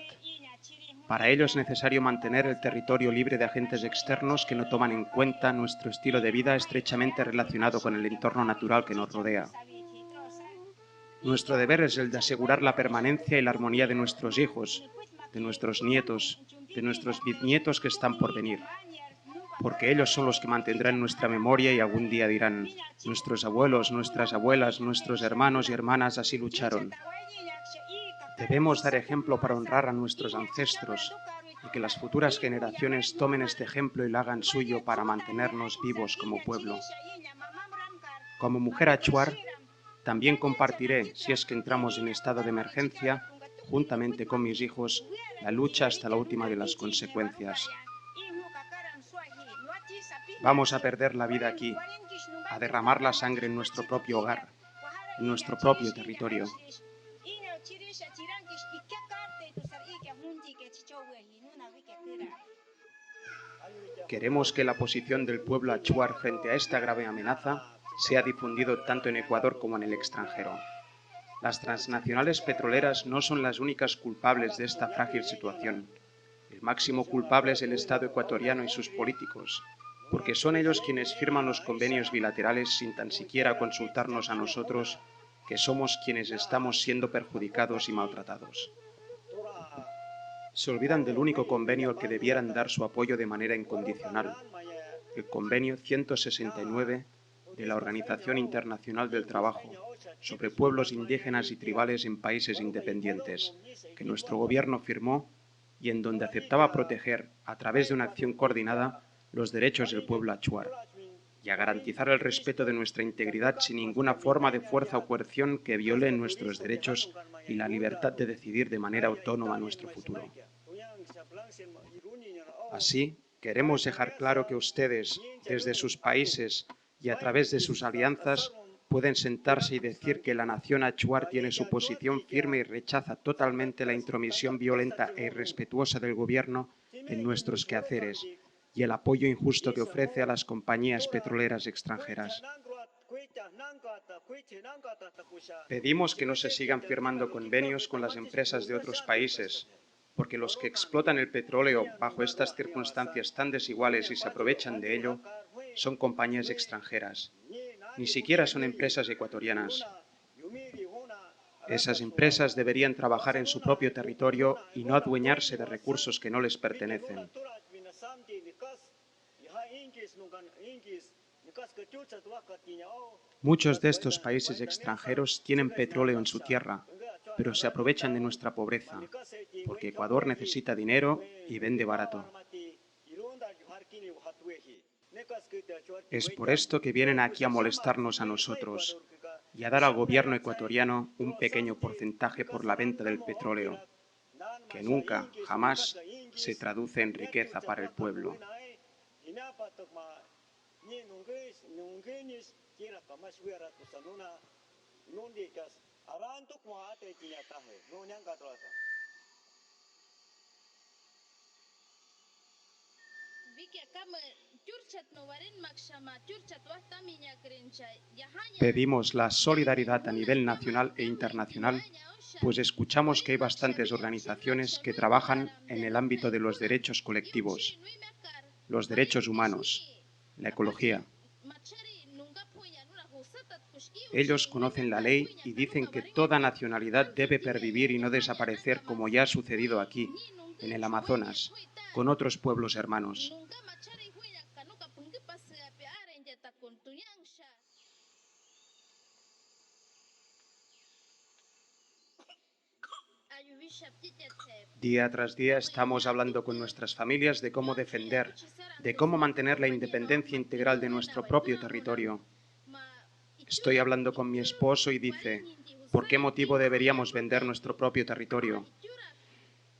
Para ello es necesario mantener el territorio libre de agentes externos que no toman en cuenta nuestro estilo de vida estrechamente relacionado con el entorno natural que nos rodea. Nuestro deber es el de asegurar la permanencia y la armonía de nuestros hijos, de nuestros nietos, de nuestros bisnietos que están por venir, porque ellos son los que mantendrán nuestra memoria y algún día dirán: nuestros abuelos, nuestras abuelas, nuestros hermanos y hermanas así lucharon. Debemos dar ejemplo para honrar a nuestros ancestros y que las futuras generaciones tomen este ejemplo y lo hagan suyo para mantenernos vivos como pueblo. Como mujer achuar, también compartiré, si es que entramos en estado de emergencia, juntamente con mis hijos, la lucha hasta la última de las consecuencias. Vamos a perder la vida aquí, a derramar la sangre en nuestro propio hogar, en nuestro propio territorio. Queremos que la posición del pueblo achuar frente a esta grave amenaza sea difundido tanto en Ecuador como en el extranjero. Las transnacionales petroleras no son las únicas culpables de esta frágil situación. El máximo culpable es el Estado ecuatoriano y sus políticos, porque son ellos quienes firman los convenios bilaterales sin tan siquiera consultarnos a nosotros que somos quienes estamos siendo perjudicados y maltratados. Se olvidan del único convenio al que debieran dar su apoyo de manera incondicional, el Convenio 169 de la Organización Internacional del Trabajo sobre pueblos indígenas y tribales en países independientes, que nuestro gobierno firmó y en donde aceptaba proteger, a través de una acción coordinada, los derechos del pueblo achuar y a garantizar el respeto de nuestra integridad sin ninguna forma de fuerza o coerción que viole nuestros derechos y la libertad de decidir de manera autónoma nuestro futuro. Así, queremos dejar claro que ustedes, desde sus países y a través de sus alianzas, pueden sentarse y decir que la nación achuar tiene su posición firme y rechaza totalmente la intromisión violenta e irrespetuosa del gobierno en nuestros quehaceres y el apoyo injusto que ofrece a las compañías petroleras extranjeras. Pedimos que no se sigan firmando convenios con las empresas de otros países, porque los que explotan el petróleo bajo estas circunstancias tan desiguales y se aprovechan de ello son compañías extranjeras. Ni siquiera son empresas ecuatorianas. Esas empresas deberían trabajar en su propio territorio y no adueñarse de recursos que no les pertenecen. Muchos de estos países extranjeros tienen petróleo en su tierra, pero se aprovechan de nuestra pobreza, porque Ecuador necesita dinero y vende barato. Es por esto que vienen aquí a molestarnos a nosotros y a dar al gobierno ecuatoriano un pequeño porcentaje por la venta del petróleo, que nunca, jamás, se traduce en riqueza para el pueblo. Pedimos la solidaridad a nivel nacional e internacional, pues escuchamos que hay bastantes organizaciones que trabajan en el ámbito de los derechos colectivos, los derechos humanos, la ecología. Ellos conocen la ley y dicen que toda nacionalidad debe pervivir y no desaparecer como ya ha sucedido aquí, en el Amazonas, con otros pueblos hermanos. Día tras día estamos hablando con nuestras familias de cómo defender, de cómo mantener la independencia integral de nuestro propio territorio. Estoy hablando con mi esposo y dice, ¿por qué motivo deberíamos vender nuestro propio territorio?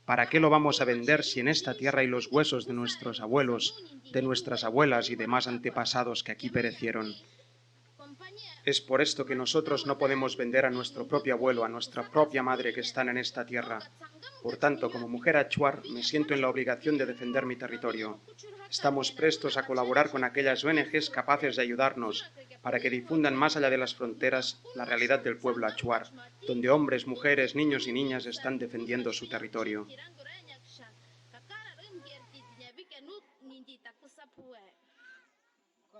¿Para qué lo vamos a vender si en esta tierra hay los huesos de nuestros abuelos, de nuestras abuelas y demás antepasados que aquí perecieron? Es por esto que nosotros no podemos vender a nuestro propio abuelo, a nuestra propia madre que están en esta tierra. Por tanto, como mujer achuar, me siento en la obligación de defender mi territorio. Estamos prestos a colaborar con aquellas ONGs capaces de ayudarnos para que difundan más allá de las fronteras la realidad del pueblo achuar, donde hombres, mujeres, niños y niñas están defendiendo su territorio.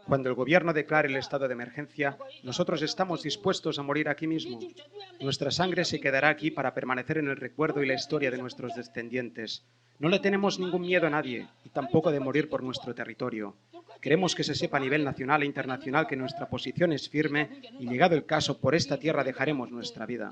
Cuando el gobierno declare el estado de emergencia, nosotros estamos dispuestos a morir aquí mismo. Nuestra sangre se quedará aquí para permanecer en el recuerdo y la historia de nuestros descendientes. No le tenemos ningún miedo a nadie, y tampoco de morir por nuestro territorio. Queremos que se sepa a nivel nacional e internacional que nuestra posición es firme y, llegado el caso, por esta tierra dejaremos nuestra vida.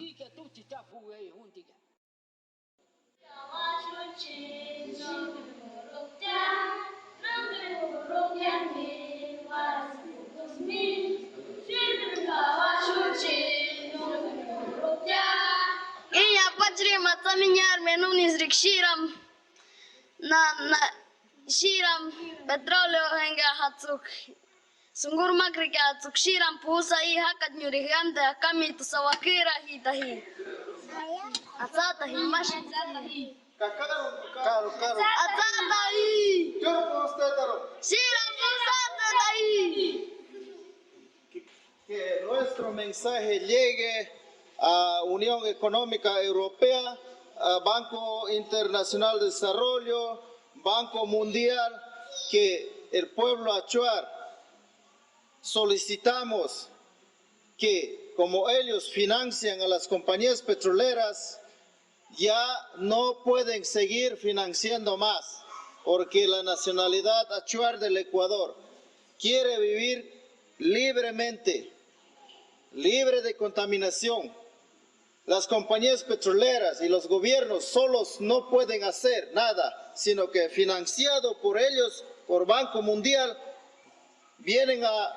Shiram petróleo henga hatsuk sungur makrika hatsuk shiram pusa I hakat nyuri gante kami tu sawakira hitahi atsatahi mash atsatahi shiram pusatahi. Que nuestro mensaje llegue a Unión Económica Europea, a Banco Internacional de Desarrollo, Banco Mundial, que el pueblo achuar solicitamos que como ellos financian a las compañías petroleras, ya no pueden seguir financiando más, porque la nacionalidad achuar del Ecuador quiere vivir libremente, libre de contaminación. Las compañías petroleras y los gobiernos solos no pueden hacer nada, sino que financiado por ellos, por Banco Mundial, vienen a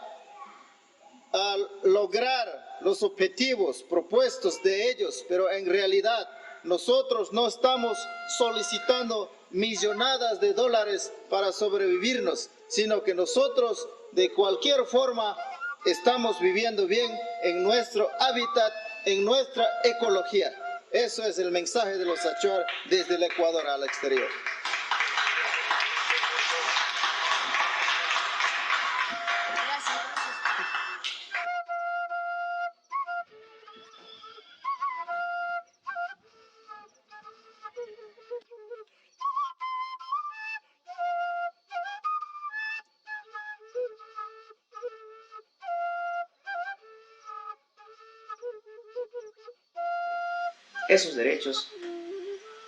lograr los objetivos propuestos de ellos, pero en realidad nosotros no estamos solicitando millonadas de dólares para sobrevivirnos, sino que nosotros de cualquier forma estamos viviendo bien en nuestro hábitat, en nuestra ecología. Eso es el mensaje de los achuar desde el Ecuador al exterior. Esos derechos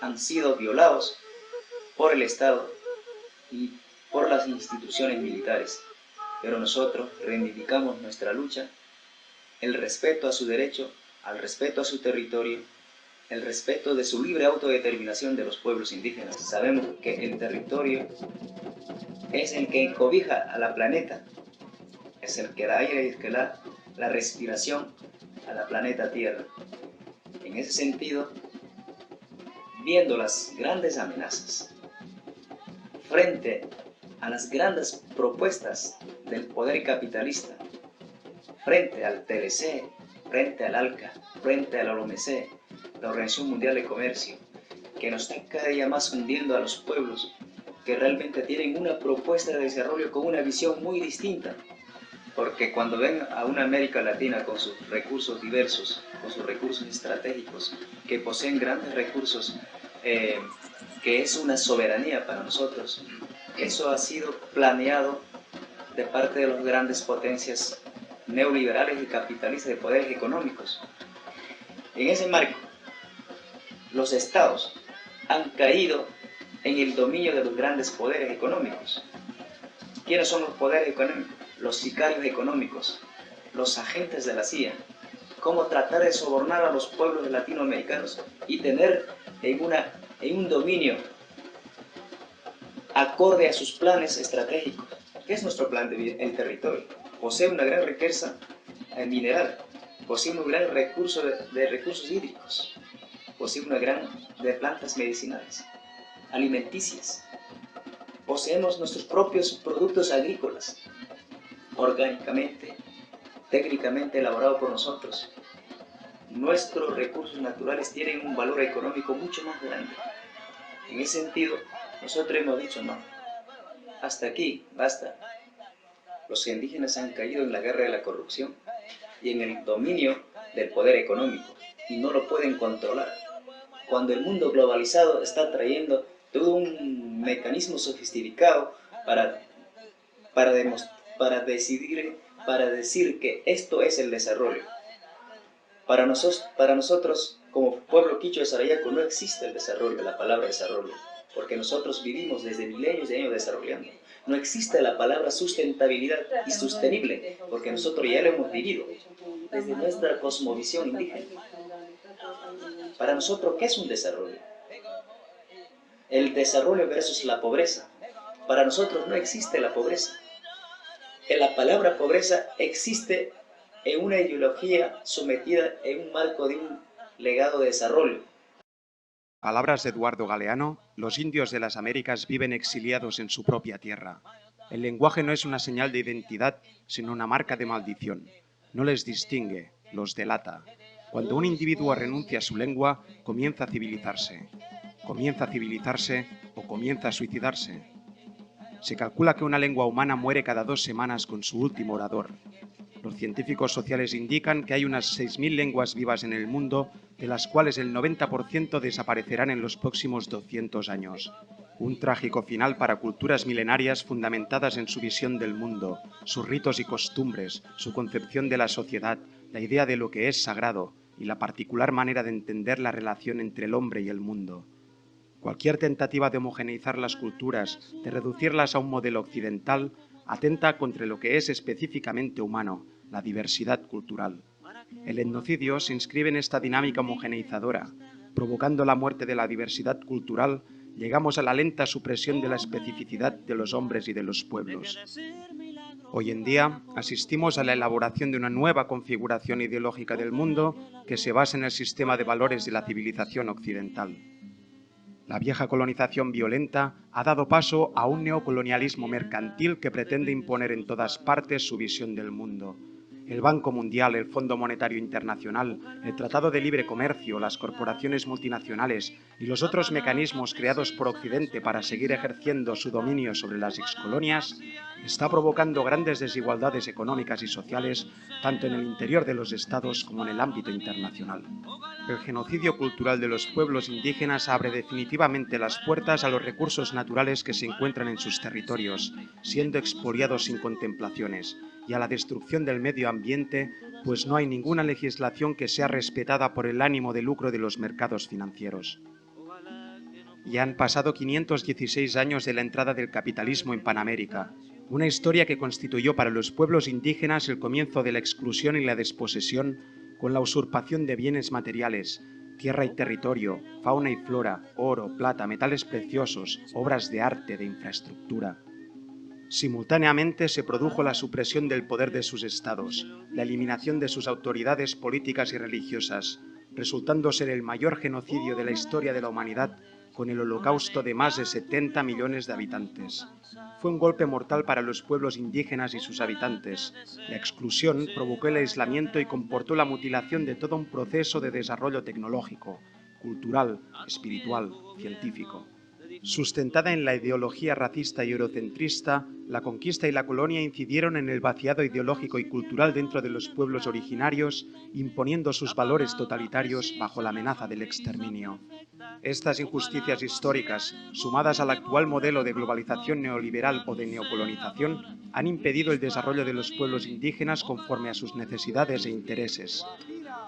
han sido violados por el Estado y por las instituciones militares, pero nosotros reivindicamos nuestra lucha, el respeto a su derecho, al respeto a su territorio, el respeto de su libre autodeterminación de los pueblos indígenas. Sabemos que el territorio es el que cobija a la planeta, es el que da aire y el que da la respiración a la planeta Tierra. En ese sentido, viendo las grandes amenazas, frente a las grandes propuestas del poder capitalista, frente al TLC, frente al ALCA, frente a la OMC, la Organización Mundial de Comercio, que nos está cada día más hundiendo a los pueblos que realmente tienen una propuesta de desarrollo con una visión muy distinta. Porque cuando ven a una América Latina con sus recursos diversos, con sus recursos estratégicos, que poseen grandes recursos, que es una soberanía para nosotros, eso ha sido planeado de parte de las grandes potencias neoliberales y capitalistas de poderes económicos. En ese marco, los estados han caído en el dominio de los grandes poderes económicos. ¿Quiénes son los poderes económicos? Los sicarios económicos, los agentes de la CIA. Cómo tratar de sobornar a los pueblos latinoamericanos y tener en un dominio acorde a sus planes estratégicos. ¿Qué es nuestro plan de vida? El territorio. Posee una gran riqueza mineral, posee un gran recurso de recursos hídricos, posee una gran de plantas medicinales, alimenticias. Poseemos nuestros propios productos agrícolas, orgánicamente, técnicamente elaborados por nosotros. Nuestros recursos naturales tienen un valor económico mucho más grande. En ese sentido, nosotros hemos dicho no, hasta aquí, basta. Los indígenas han caído en la guerra de la corrupción y en el dominio del poder económico y no lo pueden controlar. Cuando el mundo globalizado está trayendo todo un mecanismo sofisticado para decir que esto es el desarrollo. Para nosotros, como pueblo quichua de Sarayaco, no existe el desarrollo, la palabra desarrollo, porque nosotros vivimos desde milenios de años desarrollando. No existe la palabra sustentabilidad y sostenible, porque nosotros ya lo hemos vivido desde nuestra cosmovisión indígena. Para nosotros, ¿qué es un desarrollo? El desarrollo versus la pobreza. Para nosotros no existe la pobreza. La palabra pobreza existe en una ideología sometida en un marco de un legado de desarrollo. Palabras de Eduardo Galeano: los indios de las Américas viven exiliados en su propia tierra. El lenguaje no es una señal de identidad, sino una marca de maldición. No les distingue, los delata. Cuando un individuo renuncia a su lengua, comienza a civilizarse. Comienza a civilizarse o comienza a suicidarse. Se calcula que una lengua humana muere cada 2 semanas con su último orador. Los científicos sociales indican que hay unas 6.000 lenguas vivas en el mundo, de las cuales el 90% desaparecerán en los próximos 200 años. Un trágico final para culturas milenarias fundamentadas en su visión del mundo, sus ritos y costumbres, su concepción de la sociedad, la idea de lo que es sagrado y la particular manera de entender la relación entre el hombre y el mundo. Cualquier tentativa de homogeneizar las culturas, de reducirlas a un modelo occidental, atenta contra lo que es específicamente humano, la diversidad cultural. El etnocidio se inscribe en esta dinámica homogeneizadora. Provocando la muerte de la diversidad cultural, llegamos a la lenta supresión de la especificidad de los hombres y de los pueblos. Hoy en día asistimos a la elaboración de una nueva configuración ideológica del mundo que se basa en el sistema de valores de la civilización occidental. La vieja colonización violenta ha dado paso a un neocolonialismo mercantil que pretende imponer en todas partes su visión del mundo. El Banco Mundial, el Fondo Monetario Internacional, el Tratado de Libre Comercio, las corporaciones multinacionales y los otros mecanismos creados por Occidente para seguir ejerciendo su dominio sobre las excolonias está provocando grandes desigualdades económicas y sociales tanto en el interior de los estados como en el ámbito internacional. El genocidio cultural de los pueblos indígenas abre definitivamente las puertas a los recursos naturales que se encuentran en sus territorios, siendo expoliados sin contemplaciones, y a la destrucción del medio ambiente, pues no hay ninguna legislación que sea respetada por el ánimo de lucro de los mercados financieros. Ya han pasado 516 años de la entrada del capitalismo en Panamérica, una historia que constituyó para los pueblos indígenas el comienzo de la exclusión y la desposesión con la usurpación de bienes materiales, tierra y territorio, fauna y flora, oro, plata, metales preciosos, obras de arte, de infraestructura. Simultáneamente se produjo la supresión del poder de sus estados, la eliminación de sus autoridades políticas y religiosas, resultando ser el mayor genocidio de la historia de la humanidad con el holocausto de más de 70 millones de habitantes. Fue un golpe mortal para los pueblos indígenas y sus habitantes. La exclusión provocó el aislamiento y comportó la mutilación de todo un proceso de desarrollo tecnológico, cultural, espiritual, científico. Sustentada en la ideología racista y eurocentrista, la conquista y la colonia incidieron en el vaciado ideológico y cultural dentro de los pueblos originarios, imponiendo sus valores totalitarios bajo la amenaza del exterminio. Estas injusticias históricas, sumadas al actual modelo de globalización neoliberal o de neocolonización, han impedido el desarrollo de los pueblos indígenas conforme a sus necesidades e intereses.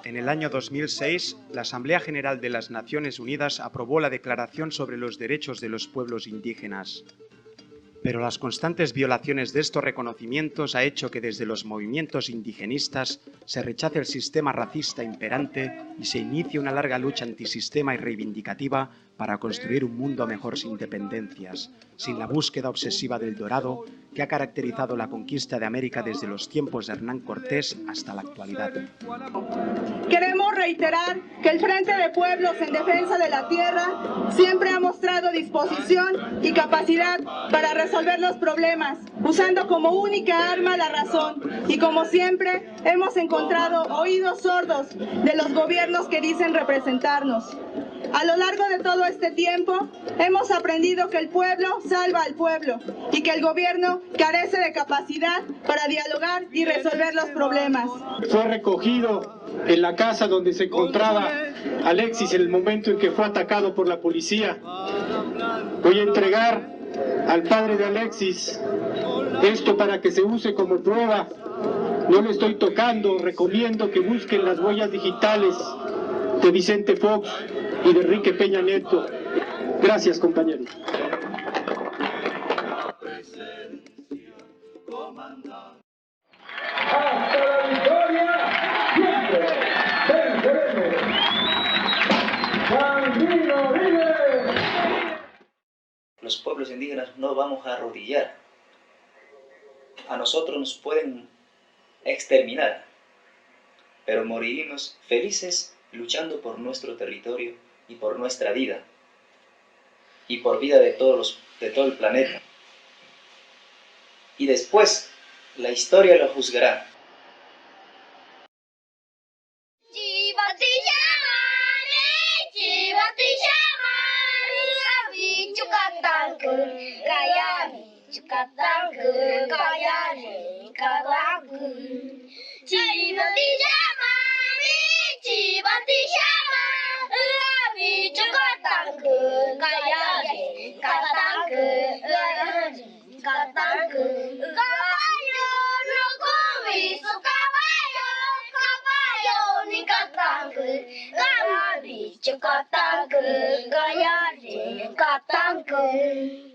En el año 2006, la Asamblea General de las Naciones Unidas aprobó la Declaración sobre los Derechos de los Pueblos Indígenas. Pero las constantes violaciones de estos reconocimientos ha hecho que desde los movimientos indigenistas se rechace el sistema racista imperante y se inicie una larga lucha antisistema y reivindicativa para construir un mundo mejor sin dependencias, sin la búsqueda obsesiva del dorado que ha caracterizado la conquista de América desde los tiempos de Hernán Cortés hasta la actualidad. Queremos reiterar que el Frente de Pueblos en Defensa de la Tierra siempre ha mostrado disposición y capacidad para resolver los problemas, usando como única arma la razón, y como siempre hemos encontrado oídos sordos de los gobiernos que dicen representarnos. A lo largo de todo este tiempo, hemos aprendido que el pueblo salva al pueblo y que el gobierno carece de capacidad para dialogar y resolver los problemas. Fue recogido en la casa donde se encontraba Alexis en el momento en que fue atacado por la policía. Voy a entregar al padre de Alexis esto para que se use como prueba. No le estoy tocando, recomiendo que busquen las huellas digitales de Vicente Fox y de Enrique Peña Nieto. Gracias, compañeros. ¡Hasta la victoria! ¡Siempre venceremos! ¡Sandino vive! Los pueblos indígenas no vamos a arrodillar. A nosotros nos pueden exterminar, pero moriremos felices luchando por nuestro territorio y por nuestra vida y por vida de todo el planeta. Y después la historia lo juzgará. Katangke, gaya katangke.